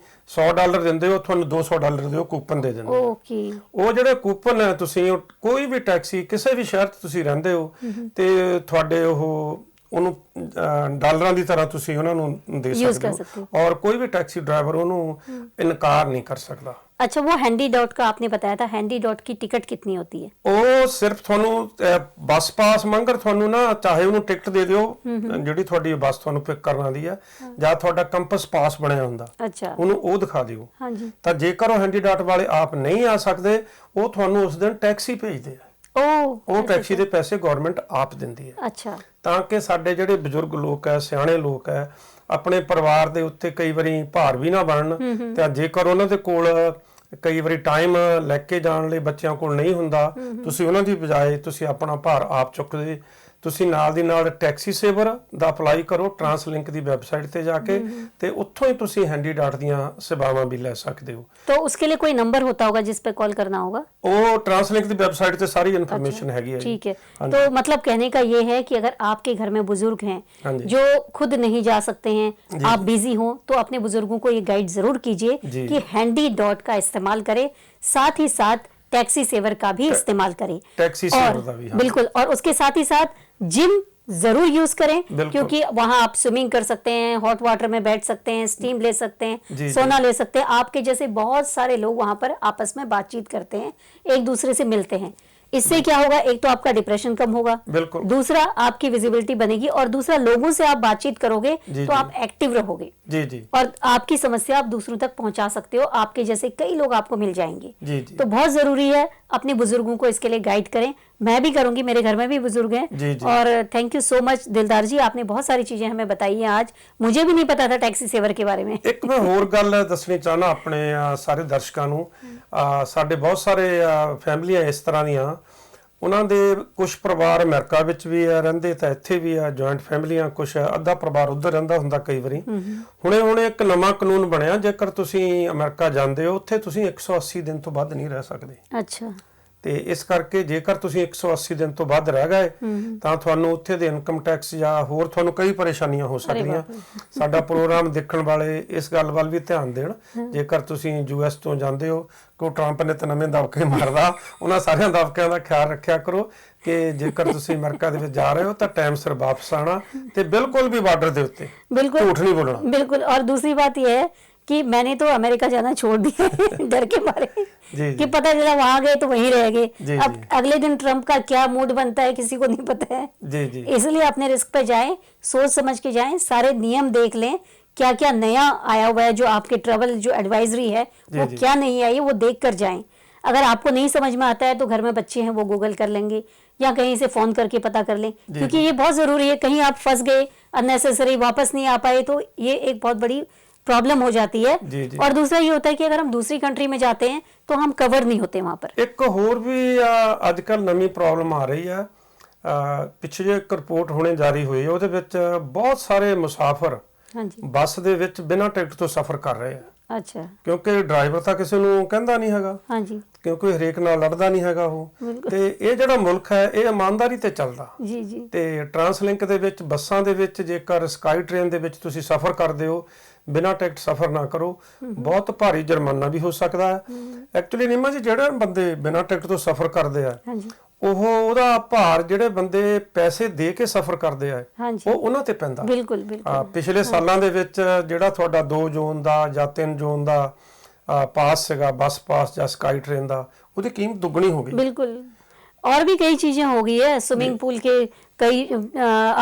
$100 ਦਿੰਦੇ ਹੋ ਤੁਹਾਨੂੰ $200 ਦੇ ਉਹ ਕੂਪਨ ਦੇ ਦਿੰਦੇ। ओके। ਉਹ ਜਿਹੜੇ ਕੂਪਨ ਹੈ ਤੁਸੀਂ ਕੋਈ ਵੀ ਟੈਕਸੀ ਕਿਸੇ ਵੀ ਸ਼ਹਿਰ 'ਚ ਤੁਸੀਂ ਰਹਿੰਦੇ ਹੋ ਤੇ ਤੁਹਾਡੇ ਉਹਨੂੰ ਡਾਲਰਾਂ ਦੀ ਤਰ੍ਹਾਂ ਤੁਸੀਂ ਉਹਨਾਂ ਨੂੰ ਦੇ Use ਸਕਦੇ ਕਰ ਹੋ ਸਕਦੇ ਔਰ ਕੋਈ ਵੀ ਟੈਕਸੀ ਡਰਾਈਵਰ ਉਹਨੂੰ ਇਨਕਾਰ ਨਹੀਂ ਕਰ ਸਕਦਾ। अच्छा, वो हैंडी डॉट का आपने बताया था, हैंडी डॉट की टिकट कितनी होती है? ਉਹ ਸਿਰਫ ਤੁਹਾਨੂੰ ਬੱਸ ਪਾਸ ਮੰਗਰ ਤੁਹਾਨੂੰ ਨਾ ਚਾਹੇ ਉਹਨੂੰ ਟਿਕਟ ਦੇ ਦਿਓ ਜਿਹੜੀ ਤੁਹਾਡੀ ਬੱਸ ਤੁਹਾਨੂੰ ਪਿਕ ਕਰਨ ਆਉਂਦੀ ਹੈ ਜਾਂ ਤੁਹਾਡਾ ਕੰਪਸ ਪਾਸ ਬਣਿਆ ਹੁੰਦਾ अच्छा। ਉਹਨੂੰ ਉਹ ਦਿਖਾ ਦਿਓ। हाँ जी। ਤਾਂ ਜੇਕਰ ਉਹ ਹੈਂਡੀ ਡਾਟ ਵਾਲੇ ਆਪ ਨਹੀਂ ਆ ਸਕਦੇ ਉਹ ਤੁਹਾਨੂੰ ਉਸ ਦਿਨ ਟੈਕਸੀ ਭੇਜਦੇ ਆ। ओ। ਉਹ ਟੈਕਸੀ ਦੇ ਪੈਸੇ ਗਵਰਨਮੈਂਟ ਆਪ ਦਿੰਦੀ ਹੈ अच्छा। ਤਾਂ ਕਿ ਸਾਡੇ ਜਿਹੜੇ ਬਜ਼ੁਰਗ ਲੋਕ ਹੈ ਸਿਆਣੇ ਲੋਕ ਹੈ ਆਪਣੇ ਪਰਿਵਾਰ ਦੇ ਉੱਤੇ ਕਈ ਵਾਰੀ ਭਾਰ ਵੀ ਨਾ ਬਣਨ ਤੇ ਜੇਕਰ ਉਹਨਾਂ ਦੇ ਕੋਲ ਕਈ ਵਾਰੀ ਟਾਈਮ ਲੈ ਕੇ ਜਾਣ ਲਈ ਬੱਚਿਆਂ ਕੋਲ ਨਹੀਂ ਹੁੰਦਾ ਤੁਸੀਂ ਉਹਨਾਂ ਦੀ ਬਜਾਏ ਤੁਸੀਂ ਆਪਣਾ ਭਾਰ ਆਪ ਚੁੱਕਦੇ ਤੁਸੀਂ ਨਾਲ ਦੀ ਨਾਲ ਟੈਕਸੀ ਸੇਵਰ ਦਾ ਅਪਲਾਈ ਕਰੋ ਟਰਾਂਸਲਿੰਕ ਦੀ ਵੈਬਸਾਈਟ ਤੇ ਜਾ ਕੇ ਤੇ ਉੱਥੋਂ ਹੀ ਤੁਸੀਂ ਹੈਂਡੀ ਡਾਟ ਦੀਆਂ ਸੇਵਾਵਾਂ ਵੀ ਲੈ ਸਕਦੇ ਹੋ। तो उसके लिए कोई नंबर होता होगा जिस पे कॉल करना होगा? ਉਹ ਟਰਾਂਸਲਿੰਕ ਦੀ ਵੈਬਸਾਈਟ ਤੇ ਸਾਰੀ ਇਨਫੋਰਮੇਸ਼ਨ ਹੈਗੀ ਹੈ ਜੀ। ठीक है। हाँ तो जी। मतलब कहने का ये है कि अगर आपके घर में बुजुर्ग हाँ हैं जी। जो खुद नहीं जा सकते हैं, जी, आप बिजी हो, तो अपने बुजुर्गों को ये गाइड जरूर कीजिए जी। कि हैंडी डॉट का इस्तेमाल करें, साथ ही साथ टैक्सी सेवर का भी इस्तेमाल करें। टैक्सी और सेवर का भी, हाँ। बिल्कुल, और उसके साथ ही साथ जिम जरूर यूज करें, बिल्कुल। क्योंकि वहां आप स्विमिंग कर सकते हैं, हॉट वाटर में बैठ सकते हैं, स्टीम ले सकते जी, हैं, जी। सोना ले सकते हैं। आपके जैसे बहुत सारे लोग वहां पर आपस में बातचीत करते हैं, एक दूसरे से मिलते हैं। इससे क्या होगा, एक तो आपका डिप्रेशन कम होगा, बिल्कुल। दूसरा आपकी विजिबिलिटी बनेगी, और दूसरा लोगों से आप बातचीत करोगे जी, तो जी। आप एक्टिव रहोगे जी जी और आपकी समस्या आप दूसरों तक पहुंचा सकते हो, आपके जैसे कई लोग आपको मिल जाएंगे। जी जी तो बहुत जरूरी है अपने बुजुर्गों को इसके लिए गाइड करें। मैं भी करूंगी, मेरे घर में भी बुजुर्ग हैं। जी, जी। और थैंक यू सो मच दिलदार जी, आपने बहुत सारी चीजें हमें बताई हैं आज, मुझे भी नहीं पता था टैक्सी सेवर के बारे में। ਇੱਕ ਮੈਂ ਹੋਰ ਗੱਲ ਦੱਸਣੀ ਚਾਹਨਾ ਆਪਣੇ ਸਾਰੇ ਦਰਸ਼ਕਾਂ ਨੂੰ। ਸਾਡੇ ਬਹੁਤ ਸਾਰੇ ਫੈਮਲੀਆਂ ਇਸ ਤਰ੍ਹਾਂ ਦੀਆਂ, ਉਹਨਾਂ ਦੇ ਕੁਝ ਪਰਿਵਾਰ ਅਮਰੀਕਾ ਵਿੱਚ ਵੀ ਆ ਰਹਿੰਦੇ, ਤਾਂ ਇੱਥੇ ਵੀ ਆ ਜੁਆਇੰਟ ਫੈਮਲੀਆਂ, ਕੁਝ ਅੱਧਾ ਪਰਿਵਾਰ ਉੱਧਰ ਰਹਿੰਦਾ ਹੁੰਦਾ ਕਈ ਵਾਰੀ। ਹੁਣੇ ਇੱਕ ਨਵਾਂ ਕਾਨੂੰਨ ਬਣਿਆ, ਜੇਕਰ ਤੁਸੀਂ ਅਮਰੀਕਾ ਜਾਂਦੇ ਹੋ ਉੱਥੇ ਤੁਸੀਂ 180 ਦਿਨ ਤੋਂ ਵੱਧ ਨਹੀਂ ਰਹਿ ਸਕਦੇ। ਅੱਛਾ। ਤੇ ਇਸ ਕਰਕੇ ਜੇਕਰ ਤੁਸੀਂ 180 ਦਿਨ ਤੋਂ ਵੱਧ ਰਹਿ ਗਏ ਤਾਂ ਤੁਹਾਨੂੰ ਉੱਥੇ ਦੇ ਇਨਕਮ ਟੈਕਸ ਜਾਂ ਹੋਰ ਤੁਹਾਨੂੰ ਕਈ ਪਰੇਸ਼ਾਨੀਆਂ ਹੋ ਸਕਦੀਆਂ। ਸਾਡਾ ਪ੍ਰੋਗਰਾਮ ਦੇਖਣ ਵਾਲੇ ਇਸ ਗੱਲ ਵੱਲ ਵੀ ਧਿਆਨ ਦੇਣ, ਜੇਕਰ ਤੁਸੀਂ ਯੂਐਸ ਤੋਂ ਜਾਂਦੇ ਹੋ, ਕੋ ਟਰੰਪ ਨੇ ਤਾਂ ਨਵੇਂ ਦਬਕੇ ਮਾਰਦਾ, ਉਹਨਾਂ ਸਾਰਿਆਂ ਦਬਕਿਆਂ ਦਾ ਖਿਆਲ ਰੱਖਿਆ ਕਰੋ ਕਿ ਜੇਕਰ ਤੁਸੀਂ ਅਮਰੀਕਾ ਦੇ ਵਿੱਚ ਜਾ ਰਹੇ ਹੋ ਤਾਂ ਟਾਈਮ ਸਿਰ ਵਾਪਸ ਆਣਾ, ਤੇ ਬਿਲकुल भी ਬਾਰਡਰ ਦੇ ਉੱਤੇ बिल्कुल ਝੂਠ नहीं बोलना। बिल्कुल। और दूसरी बात यह है कि मैंने तो अमेरिका जाना छोड़ दिया डर के मारे जी, कि पता चला वहां गए तो वहीं रह गए। जी, अब जी। अगले दिन ट्रम्प का क्या मूड बनता है किसी को नहीं पता है। जी जी इसलिए अपने रिस्क पे जाएं, सोच समझ के जाएं, सारे नियम देख लें, क्या क्या नया आया हुआ है, जो आपके ट्रैवल जो एडवाइजरी है वो जी। क्या नहीं आई है वो देख कर जाएं। अगर आपको नहीं समझ में आता है तो घर में बच्चे हैं वो गूगल कर लेंगे या कहीं से फोन करके पता कर लें, क्योंकि ये बहुत जरूरी है। कहीं आप फंस गए, अननेसेसरी वापस नहीं आ पाए तो ये एक बहुत बड़ी प्रॉब्लम हो जाती है। जी, जी। और दूसरा ये होता है कि अगर हम दूसरी कंट्री में जाते हैं तो हम कवर नहीं होते वहां पर। ਇੱਕ ਹੋਰ ਵੀ ਅੱਜ ਕੱਲ ਨਵੀਂ ਪ੍ਰੋਬਲਮ ਆ ਰਹੀ ਆ। ਪਿੱਛੇ ਜੇ ਇੱਕ ਰਿਪੋਰਟ ਹੁਣੇ ਜਾਰੀ ਹੋਈ ਹੈ, ਉਹਦੇ ਵਿੱਚ ਬਹੁਤ ਸਾਰੇ ਮੁਸਾਫਰ हाँ जी। ਬੱਸ ਦੇ ਵਿੱਚ ਬਿਨਾਂ ਟਿਕਟ ਤੋਂ ਸਫ਼ਰ ਕਰ ਰਹੇ ਆ, अच्छा। ਕਿਉਂਕਿ ਡਰਾਈਵਰ ਤਾਂ ਕਿਸੇ ਨੂੰ ਕਹਿੰਦਾ ਨਹੀਂ ਹੈਗਾ, हाँ जी। ਕਿਉਂਕਿ ਹਰੇਕ ਨਾਲ ਲੜਦਾ ਨਹੀਂ ਹੈਗਾ ਉਹ। ਬਿਲਕੁਲ। ਤੇ ਇਹ ਜਿਹੜਾ ਮੁਲਕ ਹੈ ਇਹ ਇਮਾਨਦਾਰੀ ਤੇ ਚੱਲਦਾ। जी जी। ਤੇ ਟਰਾਂਸਲਿੰਕ ਦੇ ਵਿੱਚ ਬੱਸਾਂ ਦੇ ਵਿੱਚ ਜੇਕਰ ਸਕਾਈ ਟ੍ਰੇਨ ਦੇ ਵਿੱਚ ਤੁਸੀਂ ਸਫ਼ਰ ਕਰਦੇ ਹੋ, ਬਿਨਾਂ ਟਿਕਟ ਸਫ਼ਰ ਨਾ ਕਰੋ, ਬਹੁਤ ਭਾਰੀ ਜੁਰਮਾਨਾ ਵੀ ਹੋ ਸਕਦਾ ਹੈ। ਐਕਚੁਅਲੀ ਨਿੰਮਾ ਜੀ, ਜਿਹੜੇ ਬੰਦੇ ਬਿਨਾਂ ਟਿਕਟ ਤੋਂ ਸਫ਼ਰ ਕਰਦੇ ਆ, हाँ जी। ਉਹਦਾ ਭਾਰ ਜਿਹੜੇ ਬੰਦੇ ਪੈਸੇ ਦੇ ਕੇ ਸਫ਼ਰ ਕਰਦੇ ਆ हाँ जी। ਉਹ ਉਹਨਾਂ ਤੇ ਪੈਂਦਾ। बिल्कुल बिल्कुल। ਪਿਛਲੇ ਸਾਲਾਂ ਦੇ ਵਿੱਚ ਜਿਹੜਾ ਤੁਹਾਡਾ 2 ਜ਼ੋਨ ਦਾ ਜਾਂ 3 ਜ਼ੋਨ ਦਾ ਪਾਸ ਸੀਗਾ, ਬੱਸ ਪਾਸ ਜਾਂ ਸਕਾਈ ਟ੍ਰੇਨ ਦਾ, ਉਹਦੀ ਕੀਮਤ ਦੁੱਗਣੀ ਹੋ ਗਈ। बिल्कुल। और भी कई चीजें हो गई है, स्विमिंग पूल के कई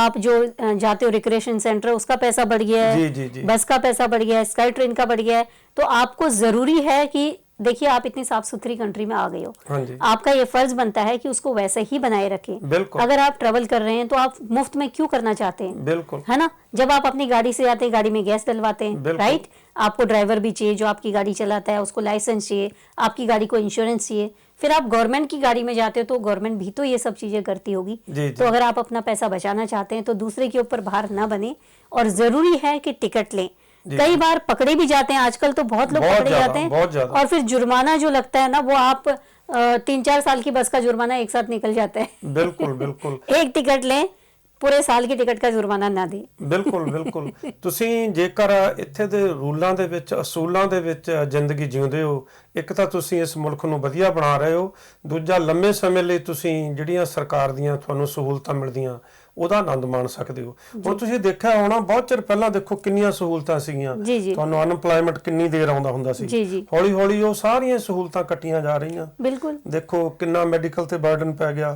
आप जो जाते हो रिक्रिएशन सेंटर उसका पैसा बढ़ गया है। जी, जी, जी। बस का पैसा बढ़ गया है, स्काई ट्रेन का बढ़ गया है। तो आपको जरूरी है कि देखिए आप इतनी साफ सुथरी कंट्री में आ गए हो, हाँ जी। आपका ये फर्ज बनता है कि उसको वैसे ही बनाए रखें। बिल्कुल। अगर आप ट्रेवल कर रहे हैं तो आप मुफ्त में क्यों करना चाहते हैं, बिल्कुल। है ना। जब आप अपनी गाड़ी से जाते हैं गाड़ी में गैस डलवाते हैं, बिल्कुल। राइट। आपको ड्राइवर भी चाहिए जो आपकी गाड़ी चलाता है, उसको लाइसेंस चाहिए, आपकी गाड़ी को इंश्योरेंस चाहिए। फिर आप गवर्नमेंट की गाड़ी में जाते हो तो गवर्नमेंट भी तो ये सब चीजें करती होगी। जी, जी। तो अगर आप अपना पैसा बचाना चाहते हैं तो दूसरे के ऊपर भार ना बने, और जरूरी है कि टिकट लें। जी। कई बार पकड़े भी जाते हैं, आजकल तो बहुत लोग बहुत पकड़े ज्यादा, जाते हैं, बहुत ज्यादा। और फिर जुर्माना जो लगता है ना वो आप 3-4 साल की बस का जुर्माना एक साथ निकल जाता है। ਬਿਲਕੁਲ ਬਿਲकुल। एक टिकट लें, पूरे साल की टिकट का जुर्माना ना दें। ਬਿਲਕੁਲ ਬਿਲਕੁਲ। ਤੁਸੀਂ ਜੇਕਰ ਇੱਥੇ ਦੇ ਰੂਲਾਂ ਦੇ ਵਿੱਚ, ਅਸੂਲਾਂ ਦੇ ਵਿੱਚ ਜ਼ਿੰਦਗੀ ਜਿਉਂਦੇ ਹੋ, ਇੱਕ ਤਾਂ ਤੁਸੀਂ ਇਸ ਮੁਲਕ ਨੂੰ ਵਧੀਆ ਬਣਾ ਰਹੇ ਹੋ, ਦੂਜਾ ਲੰਮੇ ਸਮੇਂ ਲਈ ਤੁਸੀਂ ਜਿਹੜੀਆਂ ਸਰਕਾਰ ਦੀਆਂ ਤੁਹਾਨੂੰ ਸਹੂਲਤਾਂ ਮਿਲਦੀਆਂ ਉਹਦਾ ਆਨੰਦ ਮਾਣ ਸਕਦੇ ਹੋ। ਹੁਣ ਤੁਸੀਂ ਦੇਖਿਆ ਹੋਣਾ, ਬਹੁਤ ਚਿਰ ਪਹਿਲਾਂ ਦੇਖੋ ਕਿੰਨੀਆਂ ਸਹੂਲਤਾਂ ਸੀਗੀਆਂ, ਜੀ, ਜੀ। ਤੁਹਾਨੂੰ ਅਨਪਲਾਈਮੈਂਟ ਕਿੰਨੀ ਦੇਰ ਆਉਂਦਾ ਹੁੰਦਾ ਸੀ। ਜੀ, ਜੀ। ਹੌਲੀ ਹੌਲੀ ਉਹ ਸਾਰੀਆਂ ਸਹੂਲਤਾਂ ਕੱਟੀਆਂ ਜਾ ਰਹੀਆਂ। बिल्कुल। ਦੇਖੋ ਕਿੰਨਾ ਮੈਡੀਕਲ ਤੇ ਬਰਡਨ ਪੈ ਗਿਆ,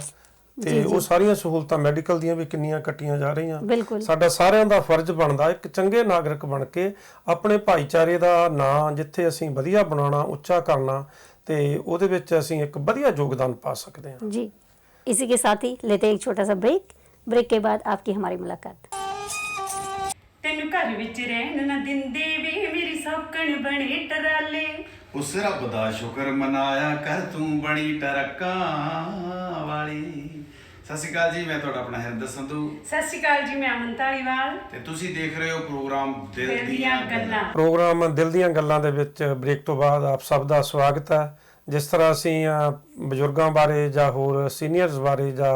ਤੇ ਉਹ ਸਾਰੀਆਂ ਸਹੂਲਤਾਂ ਮੈਡੀਕਲ ਦੀਆਂ ਵੀ ਕਿੰਨੀਆਂ ਕੱਟੀਆਂ ਜਾ ਰਹੀਆਂ। ਬਿਲਕੁਲ। ਸਾਡਾ ਸਾਰਿਆਂ ਦਾ ਫਰਜ਼ ਬਣਦਾ ਇੱਕ ਚੰਗੇ ਨਾਗਰਿਕ ਬਣ ਕੇ ਆਪਣੇ ਭਾਈਚਾਰੇ ਦਾ ਨਾਂ ਜਿੱਥੇ ਅਸੀਂ ਵਧੀਆ ਬਣਾਉਣਾ, ਉੱਚਾ ਕਰਨਾ, ਤੇ ਉਹਦੇ ਵਿੱਚ ਅਸੀਂ ਇੱਕ ਵਧੀਆ ਯੋਗਦਾਨ ਪਾ ਸਕਦੇ ਹਾਂ। जी। इसी के साथ ही लेते हैं एक छोटा सा ब्रेक। ब्रेक के बाद आपकी हमारी मुलाकात। ਤੈਨੂੰ ਘਰ ਵਿੱਚ ਰਹਿਣ ਨਾ ਦਿੰਦੇ ਵੇ ਮੇਰੀ ਸੌਕਣ ਬਣੇ ਟਰਾਲੇ। ਉਸ ਰੱਬ ਦਾ ਸ਼ੁਕਰ ਮਨਾਇਆ ਕਰ ਤੂੰ ਬਣੀ ਟਰੱਕਾਂ ਵਾਲੀ। ਸਤਿ ਸ਼੍ਰੀ ਅਕਾਲ ਜੀ, ਮੈਂ ਤੁਹਾਡਾ ਆਪਣਾ ਹਿਰਦਰ ਸੰਧੂ, ਸਤਿ ਸ਼੍ਰੀ ਅਕਾਲ ਜੀ, ਮੈਂ ਅਮਨ ਧਾਲੀਵਾਲ। ਤੇ ਤੁਸੀਂ ਦੇਖ ਰਹੇ ਹੋ ਪ੍ਰੋਗਰਾਮ ਦਿਲ ਦਿਲ ਦੀਆਂ ਦੀਆਂ ਗੱਲਾਂ। ਗੱਲਾਂ। ਪ੍ਰੋਗਰਾਮ ਦਿਲ ਦੀਆਂ ਗੱਲਾਂ ਦੇ ਵਿੱਚ ਬ੍ਰੇਕ ਤੋਂ ਬਾਅਦ ਆਪ ਸਭ ਦਾ ਸਵਾਗਤ ਹੈ। ਜਿਸ ਤਰ੍ਹਾਂ ਅਸੀਂ ਬਜ਼ੁਰਗਾਂ ਬਾਰੇ ਜਾਂ ਹੋਰ ਸੀਨੀਅਰਸ ਬਾਰੇ ਜਾਂ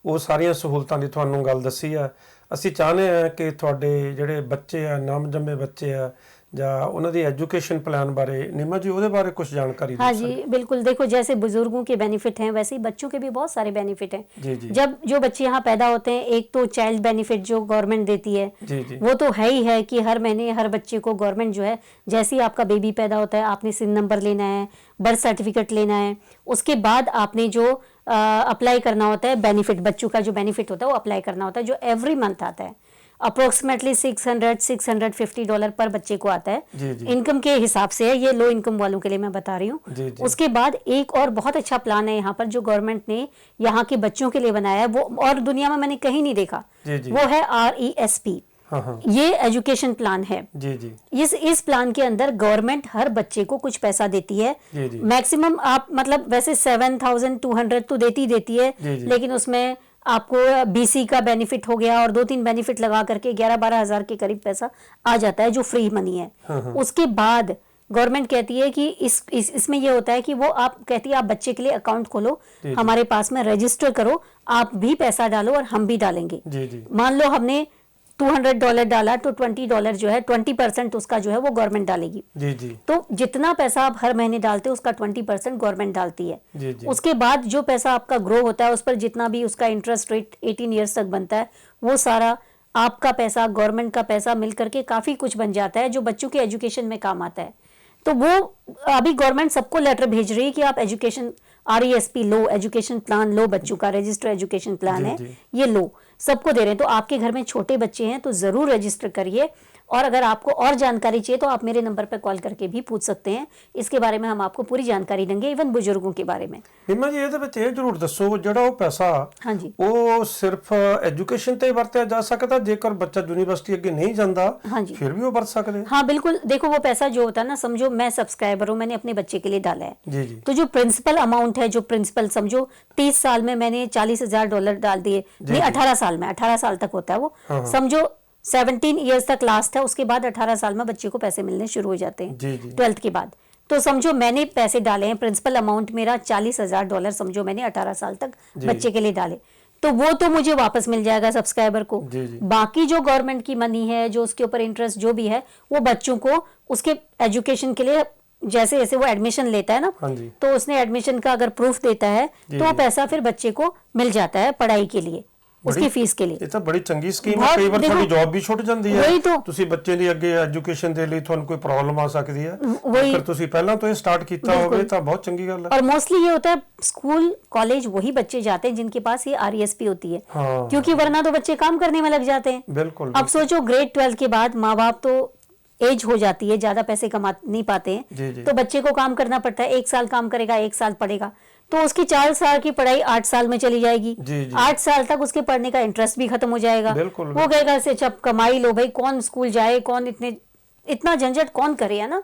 ਉਹ ਸਾਰੀਆਂ ਸਹੂਲਤਾਂ ਦੀ ਤੁਹਾਨੂੰ ਗੱਲ ਦੱਸੀ ਹੈ, ਅਸੀਂ ਚਾਹੁੰਦੇ ਹਾਂ ਕਿ ਤੁਹਾਡੇ ਜਿਹੜੇ ਬੱਚੇ ਆ, ਨਵਜੰਮੇ ਬੱਚੇ ਆ, ਜਾਂ ਉਹਨਾਂ ਦੀ एजुकेशन प्लान बारे निमा जी ਉਹਦੇ ਬਾਰੇ कुछ जानकारी हाँ दे जी सकते? बिल्कुल। देखो जैसे बुजुर्गों के बेनिफिट हैं वैसे ही बच्चों के भी बहुत सारे बेनिफिट हैं। जी जी जब जो बच्चे यहाँ पैदा होते हैं, एक तो चाइल्ड बेनिफिट जो गवर्नमेंट देती है, जी जी वो तो है ही है कि हर महीने हर बच्चे को गवर्नमेंट जो है, जैसे ही आपका बेबी पैदा होता है आपने सिन नंबर लेना है, बर्थ सर्टिफिकेट लेना है, उसके बाद आपने जो अप्लाई करना होता है बेनिफिट, बच्चों का जो बेनिफिट होता है वो अप्लाई करना होता है, जो एवरी मंथ आता है। अप्रोक्सीमेटली $650 पर बच्चे को आता है। जी, जी। इनकम के हिसाब से है, ये लो इनकम वालों के लिए मैं बता रही हूँ। जी, जी। उसके बाद एक और बहुत अच्छा प्लान है यहाँ पर जो गवर्नमेंट ने यहाँ के बच्चों के लिए बनाया है, वो और दुनिया में मैंने कहीं नहीं देखा। जी, जी। वो है RESP। हाँ हाँ ये एजुकेशन प्लान है। जी जी इस प्लान के अंदर गवर्नमेंट हर बच्चे को कुछ पैसा देती है। जी, जी। मैक्सिमम आप मतलब वैसे 7,200 तो देती है, जी, जी। लेकिन उसमें आपको BC का बेनिफिट हो गया और 2-3 बेनिफिट लगा करके 11-12 हजार के करीब पैसा आ जाता है, जो फ्री मनी है। हाँ, हाँ। उसके बाद गवर्नमेंट कहती है कि इसमें ये होता है कि वो आप कहती है आप बच्चे के लिए अकाउंट खोलो, जी, जी। हमारे पास में रजिस्टर करो, आप भी पैसा डालो और हम भी डालेंगे। जी, जी। मान लो हमने $200 डाला तो $20 जो है 20% उसका जो है वो गवर्नमेंट डालेगी। जी जी तो जितना पैसा आप हर महीने डालते हो उसका 20% गवर्नमेंट डालती है। जी, जी। उसके बाद जो पैसा आपका ग्रो होता है उस पर जितना भी उसका इंटरेस्ट रेट 18 ईयर्स तक बनता है, वो सारा आपका पैसा, गवर्नमेंट का पैसा मिल करके काफी कुछ बन जाता है, जो बच्चों के एजुकेशन में काम आता है। तो वो अभी गवर्नमेंट सबको लेटर भेज रही है कि आप एजुकेशन RESP लो, एजुकेशन प्लान लो, बच्चों का रजिस्टर एजुकेशन प्लान जी, है, जी। ये लो, सबको दे रहे हैं। तो आपके घर में छोटे बच्चे हैं तो जरूर रजिस्टर करिए। और अगर आपको और जानकारी चाहिए तो आप मेरे नंबर पर कॉल करके भी पूछ सकते हैं, इसके बारे में हम आपको पूरी जानकारी देंगे, इवन बुजुर्गों के बारे में। ਹਿੰਮਾ ਜੀ ਇਹਦੇ ਵਿੱਚ ਇਹ ਜ਼ਰੂਰ ਦੱਸੋ ਜਿਹੜਾ ਉਹ ਪੈਸਾ हाँ जी। ਉਹ ਸਿਰਫ ਐਜੂਕੇਸ਼ਨ ਤੇ ਵਰਤਿਆ ਜਾ ਸਕਦਾ, ਜੇਕਰ ਬੱਚਾ ਯੂਨੀਵਰਸਿਟੀ ਅੱਗੇ ਨਹੀਂ ਜਾਂਦਾ हाँ जी। ਫਿਰ ਵੀ ਉਹ ਵਰਤ ਸਕਦੇ? हाँ बिल्कुल, देखो वो पैसा जो होता है ना, समझो मैं सब्सक्राइबर हूँ, मैंने अपने बच्चे के लिए डाला है, जी जी तो जो प्रिंसिपल अमाउंट है, जो प्रिंसिपल समझो 30 साल में मैंने $40,000 डाल दिए, नहीं 18 साल में, 18 साल तक होता है वो, हाँ, हाँ। समझो 17 ईयर्स तक लास्ट है, उसके बाद 18 साल में बच्चे को पैसे मिलने शुरू हो जाते हैं, जी, जी। 12th के बाद। तो समझो मैंने पैसे डाले हैं, प्रिंसिपल अमाउंट मेरा $40,000 समझो मैंने 18 साल तक जी। बच्चे के लिए डाले, तो वो तो मुझे वापस मिल जाएगा सब्सक्राइबर को। जी, जी। बाकी जो गवर्नमेंट की मनी है, जो उसके ऊपर इंटरेस्ट जो भी है, वो बच्चों को उसके एजुकेशन के लिए, जैसे जैसे वो एडमिशन लेता है ना, हाँ जी। तो उसने एडमिशन का अगर प्रूफ देता है जी, तो वो जी। पैसा फिर बच्चे को मिल जाता है पढ़ाई के लिए, उसकी बड़ी- फीस के लिए। ਇਹ ਤਾਂ ਬੜੀ ਚੰਗੀ ਸਕੀਮ ਹੈ। ਬਹੁਤ ਕਈ ਵਾਰ ਦੇਖੋ, ਤੁਹਾਡੀ ਜੌਬ ਵੀ ਛੁੱਟ ਜਾਂਦੀ ਹੈ, ਵਹੀ ਤੋਂ। ਤੁਸੀਂ ਬੱਚੇ ਦੀ ਅੱਗੇ ਐਜੂਕੇਸ਼ਨ ਦੇ ਲਈ ਤੁਹਾਨੂੰ ਕੋਈ ਪ੍ਰੋਬਲਮ ਆ ਸਕਦੀ ਹੈ, ਵਹੀ। ਜੇਕਰ ਤੁਸੀਂ ਪਹਿਲਾਂ ਤੋਂ ਇਹ ਸਟਾर्ट ਕੀਤਾ बिल्कुल। ਹੋਵੇ ਤਾਂ ਬਹੁਤ ਚੰਗੀ ਗੱਲ ਹੈ। और मोस्टली ये होता है स्कूल कॉलेज वही बच्चे जाते हैं जिनके पास ये RESP होती है, हाँ। क्योंकि वरना तो बच्चे काम करने में लग जाते हैं। बिल्कुल अब सोचो ग्रेड 12 के बाद माँ बाप तो एज हो जाती है, ज्यादा पैसे कमा नहीं पाते हैं, जी, जी। तो बच्चे को काम करना पड़ता है, 1 साल काम करेगा, 1 साल पढ़ेगा, तो उसकी 4 साल की पढ़ाई 8 साल में चली जाएगी। जी, जी। 8 साल तक उसके पढ़ने का इंटरेस्ट भी खत्म हो जाएगा। बिल्कुल, वो बिल्कुल। कहेगा से जब कमाई लो भाई, कौन स्कूल जाए, कौन इतना झंझट कौन करे, है ना।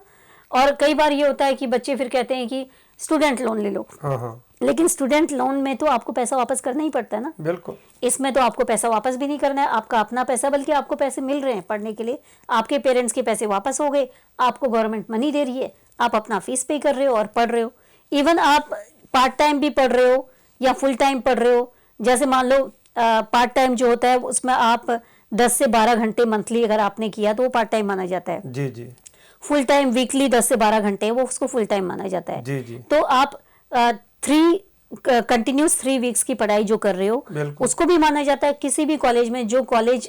और कई बार ये होता है कि बच्चे फिर कहते हैं कि स्टूडेंट लोन ले लो, हाँ हाँ लेकिन स्टूडेंट लोन में तो आपको पैसा वापस करना ही पड़ता है ना, बिल्कुल। इसमें तो आपको पैसा वापस भी नहीं करना है, आपका अपना पैसा, बल्कि आपको पैसे मिल रहे हैं पढ़ने के लिए, आपके पेरेंट्स के पैसे वापस हो गए, आपको गवर्नमेंट मनी दे रही है, आप अपना फीस पे कर रहे हो और पढ़ रहे हो। इवन आप पार्ट टाइम भी पढ़ रहे हो या फुल टाइम पढ़ रहे हो, जैसे मान लो पार्ट टाइम जो होता है उसमें आप 10 से 12 घंटे मंथली अगर आपने किया तो वो पार्ट टाइम माना जाता है। जी जी फुल टाइम वीकली 10 से 12 घंटे वो उसको फुल टाइम माना जाता है। जी, जी। तो आप 3 वीक्स की पढ़ाई जो कर रहे हो बिल्कुल। उसको भी माना जाता है। किसी भी कॉलेज में, जो कॉलेज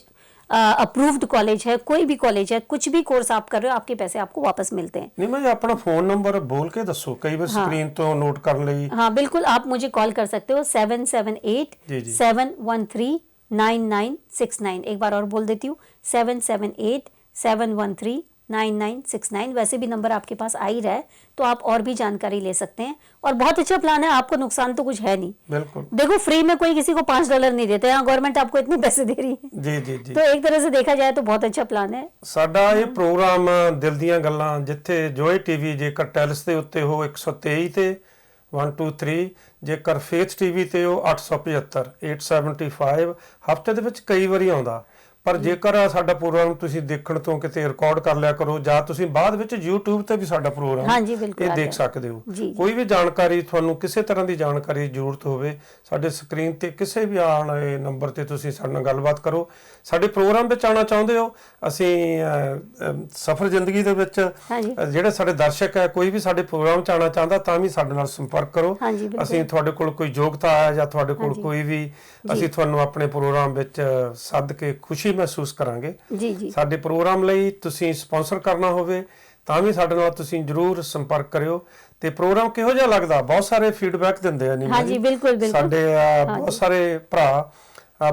अप्रूव्ड कॉलेज है, कोई भी कॉलेज है, कुछ भी कोर्स आप कर रहे हो, आपके पैसे आपको वापस मिलते हैं। ਨਹੀਂ ਮੈਂ ਜੀ ਆਪਣਾ ਫੋਨ ਨੰਬਰ ਬੋਲ ਕੇ ਦੱਸੋ, ਕਈ ਵਾਰ ਸਕਰੀਨ ਤੋਂ ਨੋਟ ਕਰਨ ਲਈ। हाँ बिल्कुल, आप मुझे कॉल कर सकते हो 778 जी, जी। 713 9969। एक बार और बोल देती हूँ, 778 713 9969। वैसे भी नंबर आपके पास आ ही रहा है, तो आप और भी जानकारी ले सकते हैं। और बहुत अच्छा प्लान है, आपको नुकसान तो कुछ है नहीं। बिल्कुल। देखो फ्री में कोई किसी को $5 नहीं देता, यहाँ गवर्नमेंट आपको इतने पैसे दे रही है, ਜੀ ਜੀ ਜੀ तो एक तरह से देखा जाए तो बहुत अच्छा प्लान है। ਸਾਡਾ ਇਹ ਪ੍ਰੋਗਰਾਮ ਦਿਲ ਦੀਆਂ ਗੱਲਾਂ, ਜਿੱਥੇ ਜੋਏ ਟੀਵੀ ਜੇਕਰ ਟੈਲਸ ਦੇ ਉੱਤੇ ਹੋ 123 ਤੇ 123, ਜੇਕਰ ਫੇਥ ਟੀਵੀ ਤੇ ਉਹ 875 875, ਹਫਤੇ ਦੇ ਵਿੱਚ ਕਈ ਵਾਰੀ ਆਉਂਦਾ। ਪਰ ਜੇਕਰ ਸਾਡਾ ਪ੍ਰੋਗਰਾਮ ਤੁਸੀਂ ਦੇਖਣ ਤੋਂ ਕਿਤੇ ਰਿਕਾਰਡ ਕਰ ਲਿਆ ਕਰੋ, ਜਾਂ ਤੁਸੀਂ ਬਾਅਦ ਵਿੱਚ YouTube ਤੇ ਵੀ ਸਾਡਾ ਪ੍ਰੋਗਰਾਮ ਹਾਂਜੀ, ਬਿਲਕੁਲ ਇਹ ਆ ਦੇਖ ਜਾਏਗਾ। ਸਕਦੇ ਹੋ। ਜੀ। ਕੋਈ ਵੀ ਜਾਣਕਾਰੀ, ਤੁਹਾਨੂੰ ਕਿਸੇ ਤਰ੍ਹਾਂ ਦੀ ਜਾਣਕਾਰੀ ਦੀ ਜ਼ਰੂਰਤ ਹੋਵੇ, ਸਾਡੇ ਸਕਰੀਨ ਤੇ ਕਿਸੇ ਵੀ ਆਉਣ ਵਾਲੇ ਨੰਬਰ ਤੇ ਤੁਸੀਂ ਸਾਡੇ ਨਾਲ ਗੱਲਬਾਤ ਕਰੋ। ਸਾਡੇ ਪ੍ਰੋਗਰਾਮ ਵਿੱਚ ਆਉਣਾ ਚਾਹੁੰਦੇ ਹੋ, ਅਸੀਂ ਸਫਰ ਜ਼ਿੰਦਗੀ ਦੇ ਵਿੱਚ ਹਾਂਜੀ। ਜਿਹੜੇ ਸਾਡੇ ਦਰਸ਼ਕ ਹੈ, ਕੋਈ ਵੀ ਸਾਡੇ ਪ੍ਰੋਗਰਾਮ ਚ ਆਉਣਾ ਚਾਹੁੰਦਾ ਤਾਂ ਵੀ ਸਾਡੇ ਨਾਲ ਸੰਪਰਕ ਕਰੋ। ਹਾਂਜੀ, ਬਿਲਕੁਲ। ਅਸੀਂ ਤੁਹਾਡੇ ਕੋਲ ਕੋਈ ਯੋਗਤਾ ਹੈ ਜਾਂ ਤੁਹਾਡੇ ਕੋਲ ਹਾਂਜੀ। ਕੋਈ ਵੀ, ਅਸੀਂ ਤੁਹਾਨੂੰ ਆਪਣੇ ਪ੍ਰੋਗਰਾਮ ਵਿੱਚ ਸੱਦ ਕੇ ਖੁਸ਼ੀ ਮਹਿਸੂਸ ਕਰਾਂਗੇ। जी जी ਸਾਡੇ ਪ੍ਰੋਗਰਾਮ ਲਈ ਤੁਸੀਂ ਸਪਾਂਸਰ ਕਰਨਾ ਹੋਵੇ ਤਾਂ ਵੀ ਸਾਡੇ ਨਾਲ ਤੁਸੀਂ ਜਰੂਰ ਸੰਪਰਕ ਕਰਿਓ। ਤੇ ਪ੍ਰੋਗਰਾਮ ਕਿਹੋ ਜਿਹਾ ਲੱਗਦਾ? ਬਹੁਤ ਸਾਰੇ ਫੀਡਬੈਕ ਦਿੰਦੇ ਆ ਨੀਮਾ ਹਾਂਜੀ, ਬਿਲਕੁਲ ਬਿਲकुल ਸਾਡੇ ਬਹੁਤ ਸਾਰੇ ਭਰਾ।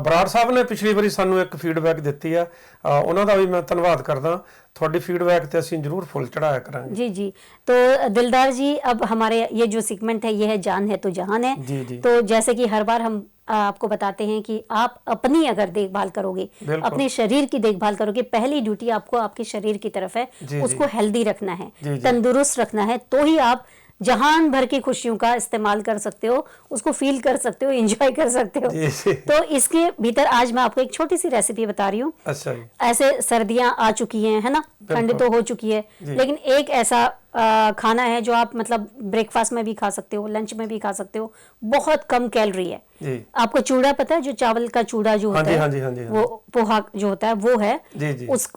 ਬਰਾੜ ਸਾਹਿਬ ਨੇ ਪਿਛਲੀ ਵਾਰੀ ਸਾਨੂੰ ਇੱਕ ਫੀਡਬੈਕ ਦਿੱਤੀ ਆ, ਉਹਨਾਂ ਦਾ ਵੀ ਮੈਂ ਧੰਨਵਾਦ ਕਰਦਾ। थोड़ी फीडबैक ਤੇ ਅਸੀਂ जरूर फुल चढ़ाया करेंगे। जी जी। तो दिलदार जी, अब हमारे ये जो सेगमेंट है ये है जान है तो जहान है। जी जी। तो जैसे कि हर बार हम आपको बताते हैं कि आप अपनी अगर देखभाल करोगे, अपने शरीर की देखभाल करोगे, पहली ड्यूटी आपको आपके शरीर की तरफ है, उसको हेल्दी रखना है, तंदुरुस्त रखना है, तो ही आप जहान भर की खुशियों का इस्तेमाल कर सकते हो, उसको फील कर सकते हो, एंजॉय कर सकते हो। तो इसके भीतर आज मैं आपको एक छोटी सी रेसिपी बता रही हूँ। अच्छा। ऐसे सर्दियां आ चुकी हैं, है ना, ठंड तो हो चुकी है, लेकिन एक ऐसा खाना है जो आप मतलब ब्रेकफास्ट में भी खा सकते हो, लंच में भी खा सकते हो, बहुत कम कैलोरी है। आपको चूड़ा पता है? जो चावल का चूड़ा जो होता है, वो पोहा जो होता है वो है।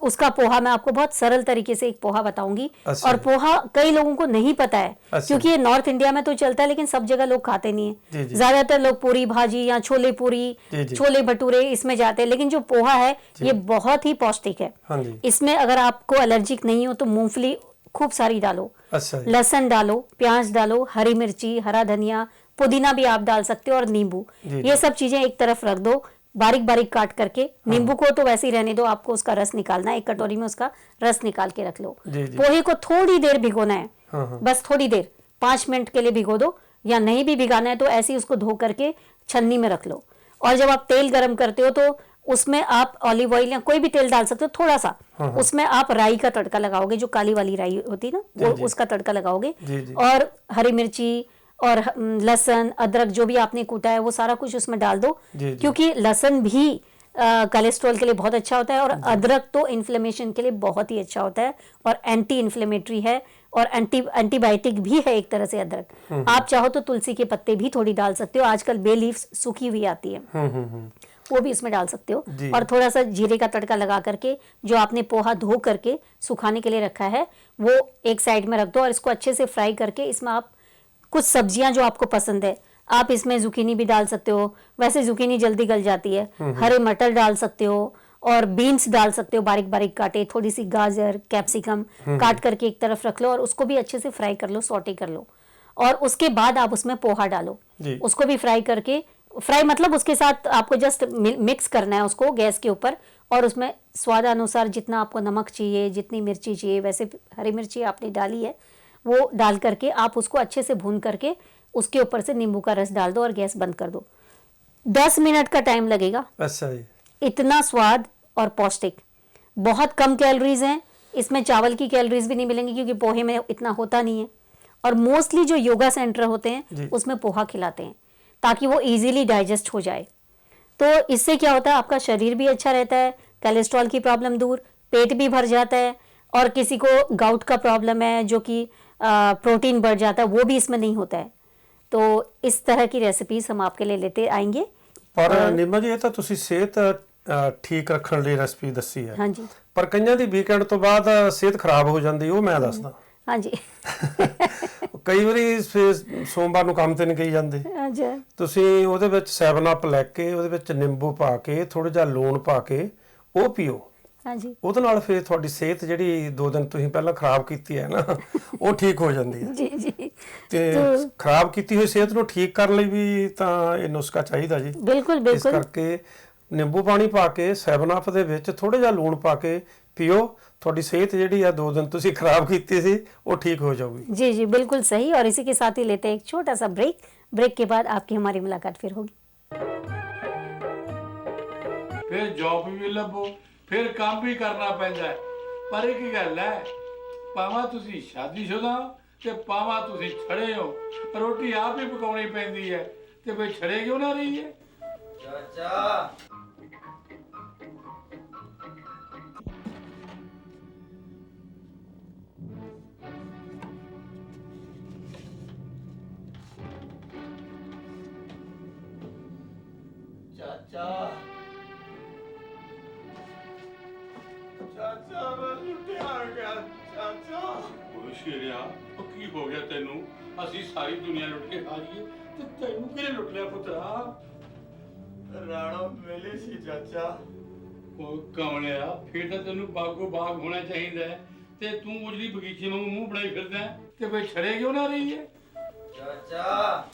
उसका पोहा मैं आपको बहुत सरल तरीके से एक पोहा बताऊंगी। और पोहा कई लोगों को नहीं पता है, क्योंकि ये नॉर्थ इंडिया में तो चलता है, लेकिन सब जगह लोग खाते नहीं है। ज्यादातर लोग पूरी भाजी या छोले पूरी, छोले भटूरे इसमें जाते हैं, लेकिन जो पोहा है ये बहुत ही पौष्टिक है। इसमें अगर आपको एलर्जिक नहीं हो तो मूंगफली खूब सारी डालो, लहसुन डालो, प्याज डालो, हरी मिर्ची, हरा धनिया, पुदीना भी आप डाल सकते हो, और नींबू। ये सब चीजें एक तरफ रख दो, बारीक बारीक काट करके। नींबू को तो वैसे ही रहने दो, आपको उसका रस निकालना है, एक कटोरी में उसका रस निकाल के रख लो। पोहे को थोड़ी देर भिगोना है, बस थोड़ी देर, 5 मिनट के लिए भिगो दो, या नहीं भी भिगाना है तो ऐसे ही उसको धो करके छन्नी में रख लो। और जब आप तेल गरम करते हो तो उसमें आप ऑलिव ऑयल या कोई भी तेल डाल सकते हो, थोड़ा सा। उसमें आप राई का तड़का लगाओगे, जो काली वाली राई होती है ना, वो उसका तड़का लगाओगे। और हरी मिर्ची और लहसुन, अदरक जो भी आपने कूटा है वो सारा कुछ उसमें डाल दो, क्योंकि लहसुन भी कोलेस्ट्रॉल के लिए बहुत अच्छा होता है, और अदरक तो इन्फ्लेमेशन के लिए बहुत ही अच्छा होता है, और एंटी इन्फ्लेमेटरी है, और एंटीबायोटिक भी है एक तरह से अदरक। आप चाहो तो तुलसी के पत्ते भी थोड़ी डाल सकते हो, आजकल बे लीव्स सूखी हुई आती है, वो भी इसमें डाल सकते हो। और थोड़ा सा जीरे का तड़का लगा करके जो आपने पोहा धो करके सुखाने के लिए रखा है वो एक साइड में रख दो, और इसको अच्छे से फ्राई करके इसमें आप कुछ सब्जियां जो आपको पसंद है, आप इसमें जुकीनी भी डाल सकते हो, वैसे जुकीनी जल्दी गल जाती है, हरे मटर डाल सकते हो, और बीन्स डाल सकते हो बारीक बारीक काटे, थोड़ी सी गाजर, कैप्सिकम काट करके एक तरफ रख लो, और उसको भी अच्छे से फ्राई कर लो, सौटे कर लो। और उसके बाद आप उसमें पोहा डालो, उसको भी फ्राई करके, फ्राई मतलब उसके साथ आपको जस्ट मिक्स करना है उसको गैस के ऊपर, और उसमें स्वाद अनुसार जितना आपको नमक चाहिए, जितनी मिर्ची चाहिए, वैसे हरी मिर्ची आपने डाली है वो डाल करके आप उसको अच्छे से भून करके उसके ऊपर से नींबू का रस डाल दो और गैस बंद कर दो। 10 मिनट का टाइम लगेगा। अच्छा जी। इतना स्वाद और पौष्टिक, बहुत कम कैलोरीज हैं इसमें, चावल की कैलोरीज भी नहीं मिलेंगी क्योंकि पोहे में इतना होता नहीं है। और मोस्टली जो योगा सेंटर होते हैं उसमें पोहा खिलाते हैं ताकि वो इजीली डाइजेस्ट हो जाए। तो इससे क्या होता है, आपका शरीर भी अच्छा रहता है, कोलेस्ट्रॉल की प्रॉब्लम दूर, पेट भी भर जाता है, और किसी को गाउट का प्रॉब्लम है जो कि प्रोटीन बढ़ जाता है, वो भी इसमें नहीं होता है। तो इस तरह की रेसिपीज हम आपके लिए लेते आएंगे। पर नीमा जी, ये तो तुसी सेहत ठीक रखने ਲਈ ਰੈਸਪੀ ਦੱਸੀ ਹੈ। ਹਾਂਜੀ। ਪਰ ਕਈਆਂ ਦੀ ਵੀਕਐਂਡ ਤੋਂ ਬਾਅਦ ਸਿਹਤ ਖਰਾਬ ਹੋ ਜਾਂਦੀ, ਉਹ ਮੈਂ ਦੱਸਦਾ। ਹਾਂਜੀ। ਕਈ ਵਾਰੀ ਸੋਮਵਾਰ ਨੂੰ ਕੰਮ ਤੇ ਨਹੀਂ ਗਈ ਜਾਂਦੇ, ਤੁਸੀਂ ਉਹਦੇ ਵਿੱਚ 7 ਅਪ ਲੈ ਕੇ ਉਹਦੇ ਵਿੱਚ ਨਿੰਬੂ ਪਾ ਕੇ ਥੋੜਾ ਜਿਹਾ ਲੂਣ ਪਾ ਕੇ ਉਹ ਪੀਓ। ਹਾਂਜੀ। ਉਹਦੇ ਨਾਲ ਫਿਰ ਤੁਹਾਡੀ ਸਿਹਤ ਜਿਹੜੀ 2 ਦਿਨ ਤੁਸੀਂ ਪਹਿਲਾਂ ਖਰਾਬ ਕੀਤੀ ਹੈ ਨਾ, ਉਹ ਠੀਕ ਹੋ ਜਾਂਦੀ ਹੈ। ਜੀ ਜੀ। ਤੇ ਖਰਾਬ ਕੀਤੀ ਹੋਈ ਸਿਹਤ ਨੂੰ ਠੀਕ ਕਰਨ ਲਈ ਵੀ ਤਾਂ ਇਹ ਨੁਸਖਾ ਚਾਹੀਦਾ ਜੀ। ਬਿਲਕੁਲ ਬਿਲकुल। ਇਸ ਕਰਕੇ ਨਿੰਬੂ ਪਾਣੀ ਪਾ ਕੇ 7 ਅਪ ਦੇ ਵਿੱਚ ਥੋੜਾ ਜਿਹਾ ਲੂਣ ਪਾ ਕੇ पियो, थोड़ी सेहत ਜਿਹੜੀ ਆ 2 दिन ਤੁਸੀਂ ਖਰਾਬ ਕੀਤੀ ਸੀ वो ठीक हो जाओगी। जी जी बिल्कुल सही। और इसी के साथ ही लेते हैं एक छोटा सा ब्रेक। ब्रेक के बाद आपकी हमारी मुलाकात फिर होगी। फिर जॉब भी ਲੱਭੋ, फिर काम भी करना ਪੈਂਦਾ ਹੈ। ਪਰ ਇੱਕ ਗੱਲ ਹੈ, ਭਾਵੇਂ ਤੁਸੀਂ ਸ਼ਾਦੀशुदा ਤੇ ਭਾਵੇਂ ਤੁਸੀਂ ਛੜੇ ਹੋ, ਰੋਟੀ ਆਪ ਹੀ ਪਕਾਉਣੀ ਪੈਂਦੀ ਹੈ, ਤੇ ਕੋਈ ਛੜੇ ਕਿਉਂ ਨਾ ਰਹੀ ਹੈ। ਚਾਚਾ ਚਾਚਾ ਮੈਂ ਲੁੱਟਿਆ ਗਿਆ। ਚਾਚਾ ਉਹ ਸ਼ੇਰਿਆ, ਉਹ ਕੀ ਹੋ ਗਿਆ ਤੈਨੂੰ? ਅਸੀਂ ਸਾਰੀ ਦੁਨੀਆ ਲੁੱਟ ਕੇ ਖਾ ਲਈਏ ਤੇ ਤੈਨੂੰ ਕਿਹਨੇ ਲੁੱਟ ਲਿਆ ਪੁੱਤਰਾ? ਰਾਣੋ ਮਿਲੇ ਸੀ ਚਾਚਾ। ਉਹ ਕਮਲਿਆ, ਫਿਰ ਤਾਂ ਤੈਨੂੰ ਬਾਗੋ ਬਾਗ ਹੋਣਾ ਚਾਹੀਦਾ ਹੈ। ਤੇ ਤੂੰ ਉਜਲੀ ਬਗੀਚੇ ਵਾਂਗੂ ਮੂੰਹ ਬਣਾਈ ਫਿਰਦਾ ਹੈ, ਤੇ ਕੋਈ ਛੜੇ ਕਿਉਂ ਨਾ ਰਹੀ ਹੈ? ਚਾਚਾ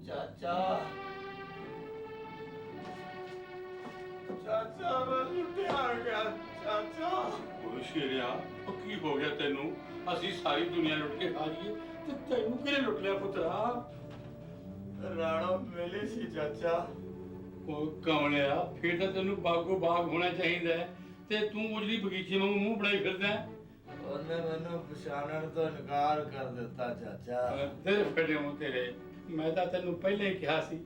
ਚਾਚਾ ਚਾਚਾ ਮੈਂ ਲੁੱਟਿਆ ਗਿਆ ਚਾਚਾ। ਉਹ ਸ਼ੇਰਿਆ, ਉਹ ਕੀ ਹੋ ਗਿਆ ਤੈਨੂੰ? ਅਸੀਂ ਸਾਰੀ ਦੁਨੀਆ ਲੁੱਟ ਕੇ ਖਾ ਲਈਏ ਤੇ ਤੈਨੂੰ ਕਿਹਨੇ ਲੁੱਟ ਲਿਆ ਪੁੱਤਰਾ? ਰਾਣੋ ਮਿਲੀ ਸੀ ਚਾਚਾ। ਉਹ ਕਮਲਿਆ, ਫਿਰ ਤਾਂ ਤੈਨੂੰ ਬਾਗੋ ਬਾਗ ਹੋਣਾ ਚਾਹੀਦਾ ਹੈ, ਤੇ ਤੂੰ ਉਜਲੀ ਬਗੀਚੇ ਵਾਂਗੂ ਮੂੰਹ ਬਣਾਈ ਫਿਰਦਾ ਹੈ। ਉਹਨੇ ਮੈਨੂੰ ਪਛਾਣਨ ਤੋਂ ਇਨਕਾਰ ਕਰ ਦਿੱਤਾ ਚਾਚਾ। ਤੇਰੇ ਫੜੇ ਮੂੰਹ ਤੇਰੇ, ਮੈਂ ਤਾਂ ਤੈਨੂੰ ਪਹਿਲਾਂ ਹੀ ਕਿਹਾ ਸੀ,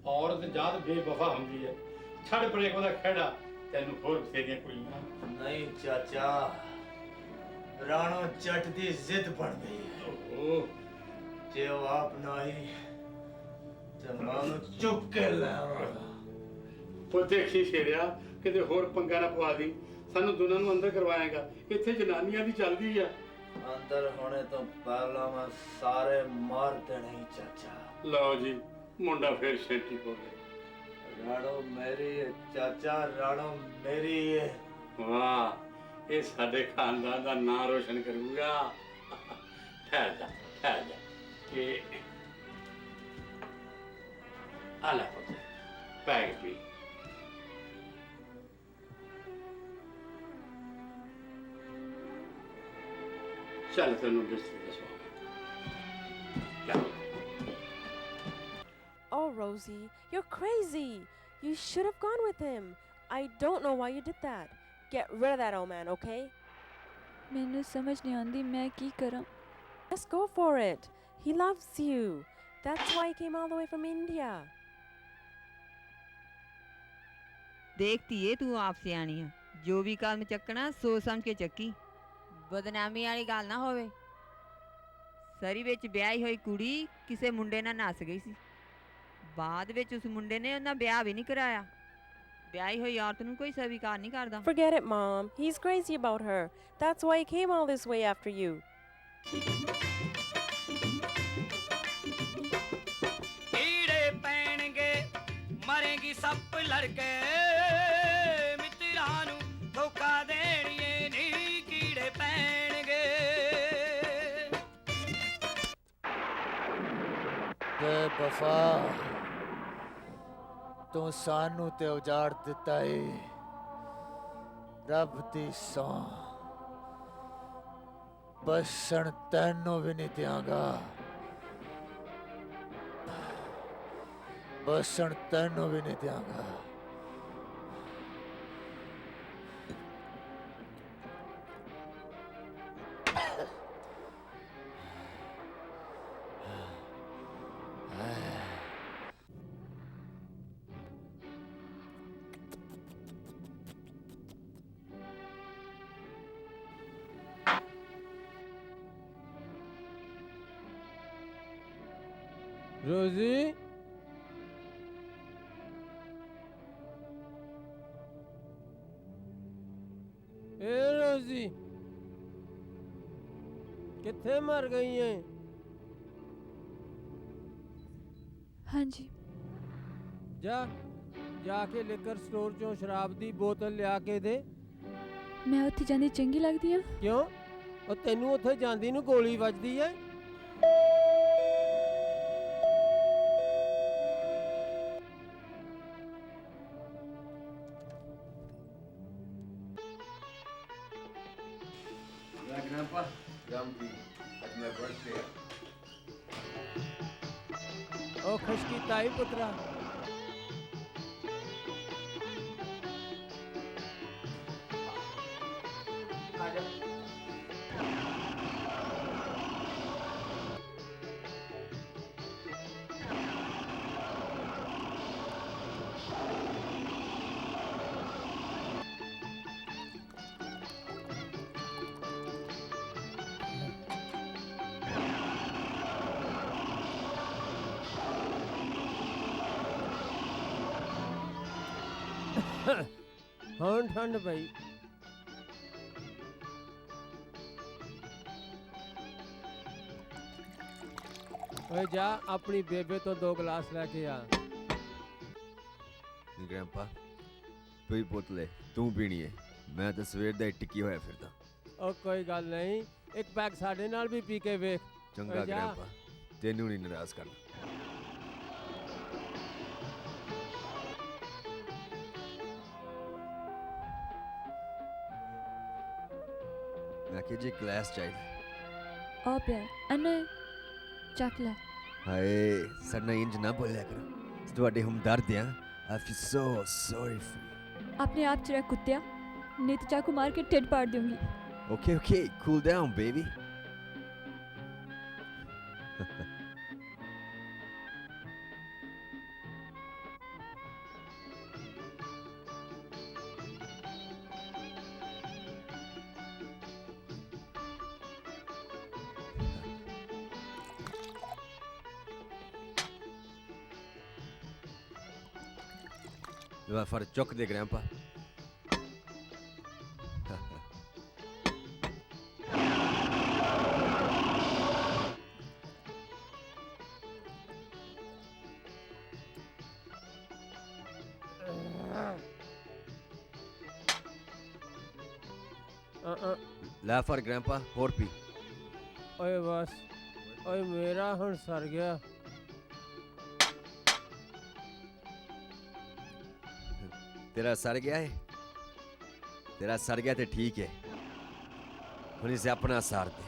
ਔਰਤ ਜਾਤ ਬੇਵਫਾ ਹੁੰਦੀ ਹੈ। ਛੱਡ ਪਰੇ ਉਹਦਾ ਖਹਿੜਾ, ਤੈਨੂੰ ਹੋਰ ਬਥੇਰੀਆਂ ਕੁੜੀਆਂ। ਨਹੀਂ ਚਾਚਾ, ਰਾਣੋ ਜੱਟ ਦੀ ਜ਼ਿੱਦ ਬਣ ਗਈ ਹੈ। ਓਹ ਜੇ ਉਹ ਆਪ ਨਾ ਆਈ ਤੇ ਮੈਂ ਉਹਨੂੰ ਚੁੱਕ ਕੇ ਲੈ ਆਵਾਂਗਾ। ਉਹ ਦੇਖੀ ਸ਼ੇਰਿਆ, ਕਿਤੇ ਹੋਰ ਪੰਗਾ ਨਾ ਪਵਾ ਦੀ, ਸਾਨੂੰ ਦੋਨਾਂ ਨੂੰ ਅੰਦਰ ਕਰਵਾਏਗਾ। ਇੱਥੇ ਜਨਾਨੀਆਂ ਦੀ ਚੱਲਦੀ ਆ। ਅੰਦਰ ਹੋਣੇ ਤੋਂ ਪਹਿਲਾਂ ਮੈਂ ਸਾਰੇ ਮਾਰ ਦੇਣੇ ਹੀ ਚਾਚਾ। ਲਓ ਜੀ, ਮੁੰਡਾ ਫੇਰ ਛੇਤੀ ਹੋ ਗਿਆ। ਰਾਣੋ ਮੇਰੀ ਹੈ ਚਾਚਾ, ਰਾਣੋ ਮੇਰੀ ਹੈ। ਵਾਹ, ਇਹ ਸਾਡੇ ਖਾਨਦਾਨ ਦਾ ਨਾਂ ਰੋਸ਼ਨ ਕਰੂਗਾ। ਠਹਿਰ ਜਾ, ਠਹਿਰ ਜਾ। ਇਹ ਆ ਲੈ ਪੁੱਤ, ਪੈਗ ਪੀ। ਚੱਲ ਤੈਨੂੰ ਬਿਸਤਰੇ ਦਾ ਚੱਲ। Oh, Rosie, you're crazy. You should have gone with him. I don't know why you did that. Get rid of that old man, okay? ਮੈਨੂੰ ਸਮਝ ਨਹੀਂ ਆਉਂਦੀ ਮੈਂ ਕੀ ਕਰਾਂ। Just go for it. He loves you. That's why he came all the way from India. ਦੇਖ ਧੀਏ, ਤੂੰ ਆਪ ਸਿਆਣੀ ਆ, ਜੋ ਵੀ ਕਦਮ ਚੱਕਣਾ ਸੋਚ ਸਮਝ ਕੇ ਚੱਕੀ, ਬਦਨਾਮੀ ਵਾਲੀ ਗੱਲ ਨਾ ਹੋਵੇ। ਸਰੀ ਵਿੱਚ ਵਿਆਹੀ ਹੋਈ ਕੁੜੀ ਕਿਸੇ ਮੁੰਡੇ ਨਾਲ ਨੱਸ ਗਈ ਸੀ, ਬਾਅਦ ਵਿੱਚ ਉਸ ਮੁੰਡੇ ਨੇ ਉਹਨਾਂ ਵਿਆਹ ਵੀ ਨਹੀਂ ਕਰਾਇਆ। ਵਿਆਹੀ ਹੋਈ ਔਰਤ ਨੂੰ ਕੋਈ ਸਵੀਕਾਰ ਨਹੀਂ ਕਰਦਾ। Forget it, Mom. He's crazy about her. That's why he came all this way after you. ਕੀੜੇ ਪੈਣਗੇ, ਮਰੇਗੀ ਸੱਪ ਲੜ ਕੇ, ਮਿੱਤਰਾਂ ਨੂੰ ਧੋਖਾ ਦੇਣੀਏ ਨੀ ਕੀੜੇ ਪੈਣਗੇ। ਬੇਵਫਾ, ਤੂੰ ਸਾਨੂੰ ਤੇ ਉਜਾੜ ਦਿੱਤਾ ਏ। ਰੱਬ ਦੀ ਸੌਂ, ਬਸਣ ਤੈਨੂੰ ਵੀ ਨਹੀਂ ਦਿਆਂਗਾ, ਬਸਣ ਤੈਨੂੰ ਵੀ ਨਹੀਂ ਦਿਆਂਗਾ। रोजी, ए रोजी, किथे मर गई है? हाँ जी। जा जाके लिकर स्टोर चों शराब दी बोतल लिया के दे। मैं उत्थे जांदी चंगी लगदी आ। क्यों? और तेनू उत्थे जांदी नू गोली वजदी है? Grandpa, Grumpy, that's my birthday. ओ खशकी ताई पुत्रा, ਹੁਣ ਠੰਡ ਪਈ। ਓਏ ਜਾ ਆਪਣੀ ਬੇਬੇ ਤੋਂ 2 ਗਲਾਸ ਲੈ ਕੇ ਆ। ਗ੍ਰੈਂਪਾ ਕੋਈ ਬੋਤਲ ਤੂੰ ਪੀਣੀ ਹੈ, ਮੈਂ ਤਾਂ ਸਵੇਰ ਦਾ ਹੀ ਟਿੱਕੀ ਹੋਇਆ ਫਿਰਦਾ। ਉਹ ਕੋਈ ਗੱਲ ਨਹੀਂ, ਇੱਕ ਪੈਕ ਸਾਡੇ ਨਾਲ ਵੀ ਪੀ ਕੇ ਵੇਖ। ਚੰਗਾ ਗ੍ਰੈਂਪਾ, ਤੈਨੂੰ ਨਹੀਂ ਨਾਰਾਜ਼ ਕਰਨਾ। ਮੈਂ ਕਿ ਜੀ ਗਲਾਸ ਚਾਹੀਦਾ। ਆ ਪਿਆ ਅਨੇ ਚੱਕ ਲੈ। ਹਾਏ ਸਰਨਾ ਇੰਜ ਨਾ ਬੋਲਿਆ ਕਰੋ, ਤੁਹਾਡੇ ਹਮਦਰਦ ਆ। I feel so sorry for you. अपने आप चिरा कुत्तिया, नहीं तो चाकू मार के टिड पाड़ दूंगी। Okay, okay, cool down, baby. Doveva fare gioco di grandpa. ला फर ग्रैंपा और पी। ओए बस, ओए मेरा हुन सर गया। तेरा सर गया है? तेरा सर गया तो ठीक है, हुन इसे अपना सार दे।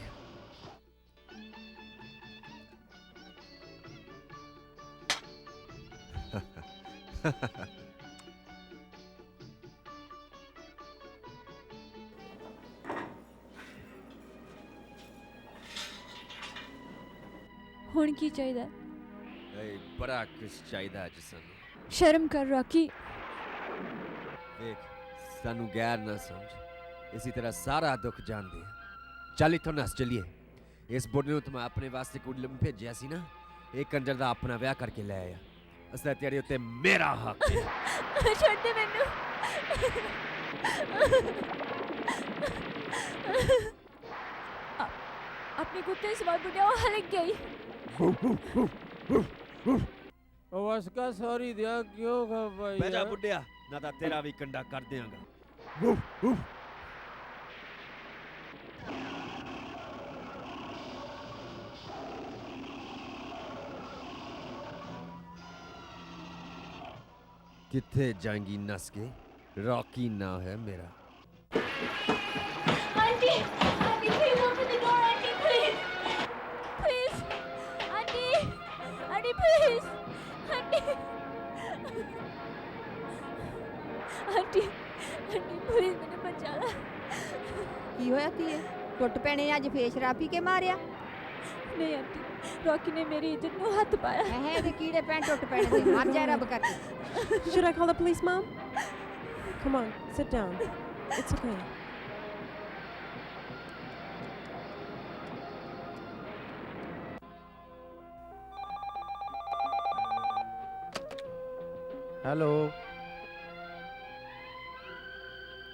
हुन की चाहिए? बड़ा कुछ चाहिए अज सानू। शर्म कर रॉकी। देख सानू गैर ना समझ, इसी तरह सारा दुख जान दे। चल इथों नस चलिए। इस बुढ़े नूं मैं अपने वास्ते कुड़ी लम्बी भेजिया सी ना, एक कंजर दा अपना ब्याह करके ले आया। असला तेरे उत्ते मेरा हक है। छोड़ दे मैनू। अपने कुत्ते सवार बुढ़िया हलक गई। उसका सॉरी दिया क्यों भाई? बैठा बुढ़िया, ना तो तेरा भी कंडा कर देंगा। किथे जाएंगी नस के? रॉकी ना है मेरा। Aunty, aunty please open the door aunty please. Please aunty, aunty please aunty. Aunty, aunty please मैंने बचा ला। की होया की है? टुट पैने अज फेर शराब पी के मारिया? नहीं आंटी, रॉकी ने मेरी इज्जत में हाथ पाया है। ते कीड़े पैन टुट पैने ते मर जाए रब करके। Should I call the police, Mom? Come on, sit down. It's okay. Hello,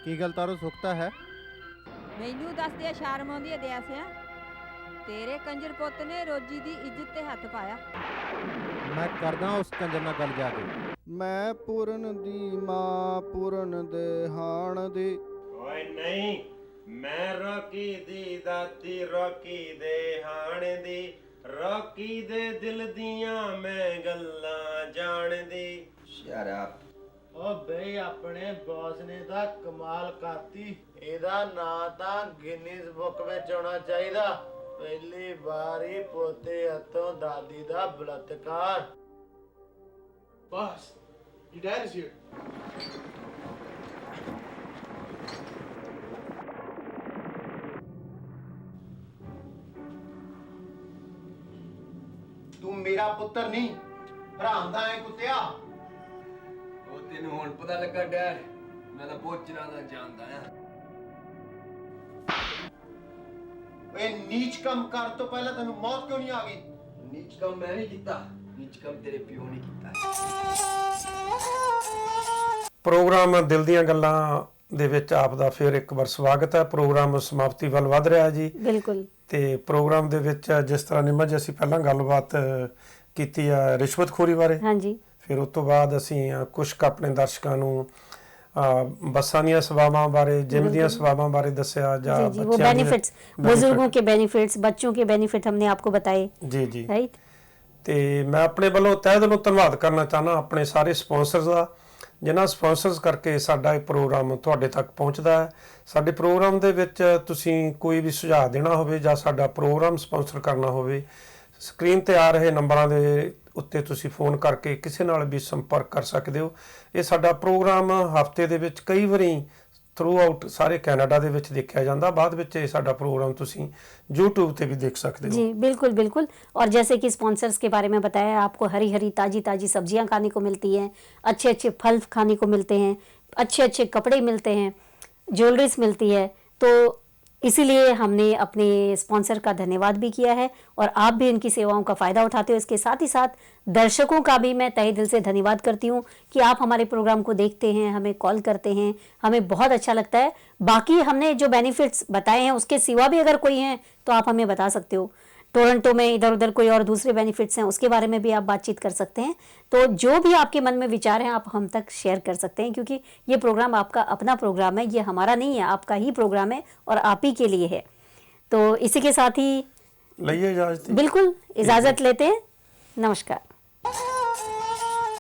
की गल तारू सुखता है? मैनू दस दे शर्म आउंदी है दिया सिया। तेरे कंजर पुत ने रोजी दी इज्जत ते हथ पाया। मैं करदा उस कंजर नाल गल जाके। मैं पूरन दी मां पूरन दे हाण दी। ओए नहीं, मैं रॉकी दी दाती रॉकी दे हाण दी। रॉकी दे दिल दियां मैं गल्लां जान दी। Shut up. ओ बई अपने बॉस ने ਤਾਂ ਕਮਾਲ ਕਰਤੀ। ਇਹਦਾ ਨਾਂ ਤਾਂ ਗਿਨੀਜ਼ ਬੁੱਕ ਵਿੱਚ ਆਉਣਾ ਚਾਹੀਦਾ। ਪਹਿਲੀ ਵਾਰੀ ਪੋਤੇ ਹੱਥੋਂ ਦਾਦੀ ਦਾ ਬਲਾਤਕਾਰ। Boss, your dad is here. ਤੂੰ ਮੇਰਾ ਪੁੱਤਰ ਨਹੀਂ, ਹਰਾਮ ਦਾ ਹੈ ਕੁੱਤਿਆ। ਉਹ ਤੈਨੂੰ ਹੁਣ ਪਤਾ ਲੱਗਾ ਡੈਡ, ਮੈਂ ਤਾਂ ਬਹੁਤ ਚਿਰਾਂ ਦਾ ਜਾਣਦਾ ਆ। ਓਏ ਨੀਚ ਕੰਮ ਕਰ ਤੋਂ ਪਹਿਲਾਂ ਤੈਨੂੰ ਮੌਤ ਕਿਉਂ ਨਹੀਂ ਆ ਗਈ? ਨੀਚ ਕੰਮ ਮੈਂ ਨਹੀਂ ਕੀਤਾ, ਨੀਚ ਕੰਮ ਤੇਰੇ ਪਿਓ ਨੇ ਕੀਤਾ। ਪ੍ਰੋਗਰਾਮ ਦਿਲ ਦੀਆਂ ਗੱਲਾਂ ਦੇ ਵਿੱਚ ਆਪ ਦਾ ਫਿਰ ਇੱਕ ਵਾਰ ਸਵਾਗਤ ਹੈ। ਪ੍ਰੋਗਰਾਮ ਸਮਾਪਤੀ ਵੱਲ ਵਧ ਰਿਹਾ ਜੀ। ਬਿਲਕੁਲ। ਤੇ ਪ੍ਰੋਗਰਾਮ ਦੇ ਵਿੱਚ ਜਿਸ ਤਰ੍ਹਾਂ ਨਿਮਜ ਅਸੀਂ ਪਹਿਲਾਂ ਗੱਲਬਾਤ ਕੀਤੀ ਆ ਰਿਸ਼ਵਤਖੋਰੀ ਬਾਰੇ। ਹਾਂਜੀ। ਫਿਰ ਉਸ ਤੋਂ ਬਾਅਦ ਅਸੀਂ ਕੁਝ ਕੁ ਆਪਣੇ ਦਰਸ਼ਕਾਂ ਨੂੰ ਬੱਸਾਂ ਦੀਆਂ ਸੇਵਾਵਾਂ ਬਾਰੇ, ਜਿਮ ਦੀਆਂ ਸੇਵਾਵਾਂ ਬਾਰੇ ਦੱਸਿਆ ਜਾਂ वो बेनिफिट्स, बुजुर्गों के बेनिफिट्स, बच्चों के बेनिफिट हमने आपको बताए। जी जी। राइट। ਤੇ ਮੈਂ ਆਪਣੇ ਵੱਲੋਂ ਤਹਿ ਦਿਲੋਂ ਧੰਨਵਾਦ ਕਰਨਾ ਚਾਹਨਾ ਆਪਣੇ ਸਾਰੇ ਸਪਾਂਸਰਸ ਦਾ, ਜਿਨ੍ਹਾਂ ਸਪਾਂਸਰਸ ਕਰਕੇ ਸਾਡਾ ਇਹ ਪ੍ਰੋਗਰਾਮ ਤੁਹਾਡੇ ਤੱਕ ਪਹੁੰਚਦਾ ਹੈ। ਸਾਡੇ ਪ੍ਰੋਗਰਾਮ ਦੇ ਵਿੱਚ ਤੁਸੀਂ ਕੋਈ ਵੀ ਸੁਝਾਅ ਦੇਣਾ ਹੋਵੇ ਜਾਂ ਸਾਡਾ ਪ੍ਰੋਗਰਾਮ ਸਪਾਂਸਰ ਕਰਨਾ ਹੋਵੇ, ਸਕਰੀਨ ਤੇ ਆ ਰਹੇ ਨੰਬਰਾਂ ਦੇ ਉੱਤੇ ਤੁਸੀਂ ਫੋਨ ਕਰਕੇ ਕਿਸੇ ਨਾਲ ਵੀ ਸੰਪਰਕ ਕਰ ਸਕਦੇ ਹੋ। ਇਹ ਸਾਡਾ ਪ੍ਰੋਗਰਾਮ ਹਫਤੇ ਦੇ ਵਿੱਚ ਕਈ ਵਾਰੀ ਥਰੂ ਆਊਟ ਸਾਰੇ ਕੈਨੇਡਾ ਦੇ ਵਿੱਚ ਦੇਖਿਆ ਜਾਂਦਾ। ਬਾਅਦ ਵਿੱਚ ਇਹ ਸਾਡਾ ਪ੍ਰੋਗਰਾਮ ਤੁਸੀਂ YouTube ਤੇ भी देख सकते हो। जी बिल्कुल बिल्कुल। और जैसे कि स्पॉन्सर्स के बारे में बताया, आपको हरी हरी ताजी ताजी सब्जियां खाने को मिलती हैं, अच्छे अच्छे फल खाने को मिलते हैं, अच्छे अच्छे कपड़े मिलते हैं, ज्वेलरीज मिलती है। तो इसीलिए हमने अपने स्पॉन्सर का धन्यवाद भी किया है और आप भी इनकी सेवाओं का फ़ायदा उठाते हो। इसके साथ ही साथ दर्शकों का भी मैं तहे दिल से धन्यवाद करती हूँ कि आप हमारे प्रोग्राम को देखते हैं, हमें कॉल करते हैं, हमें बहुत अच्छा लगता है। बाकी हमने जो बेनिफिट्स बताए हैं उसके सिवा भी अगर कोई हैं तो आप हमें बता सकते हो। टोरंटो में इधर उधर कोई और दूसरे बेनिफिट्स हैं, उसके बारे में भी आप बातचीत कर सकते हैं। तो जो भी आपके मन में विचार हैं आप हम तक शेयर कर सकते हैं, क्योंकि ये प्रोग्राम आपका अपना प्रोग्राम है, ये हमारा नहीं है, आपका ही प्रोग्राम है और आप ही के लिए है। तो इसी के साथ ही लइए इजाजत। बिल्कुल इजाज़त लेते हैं। नमस्कार।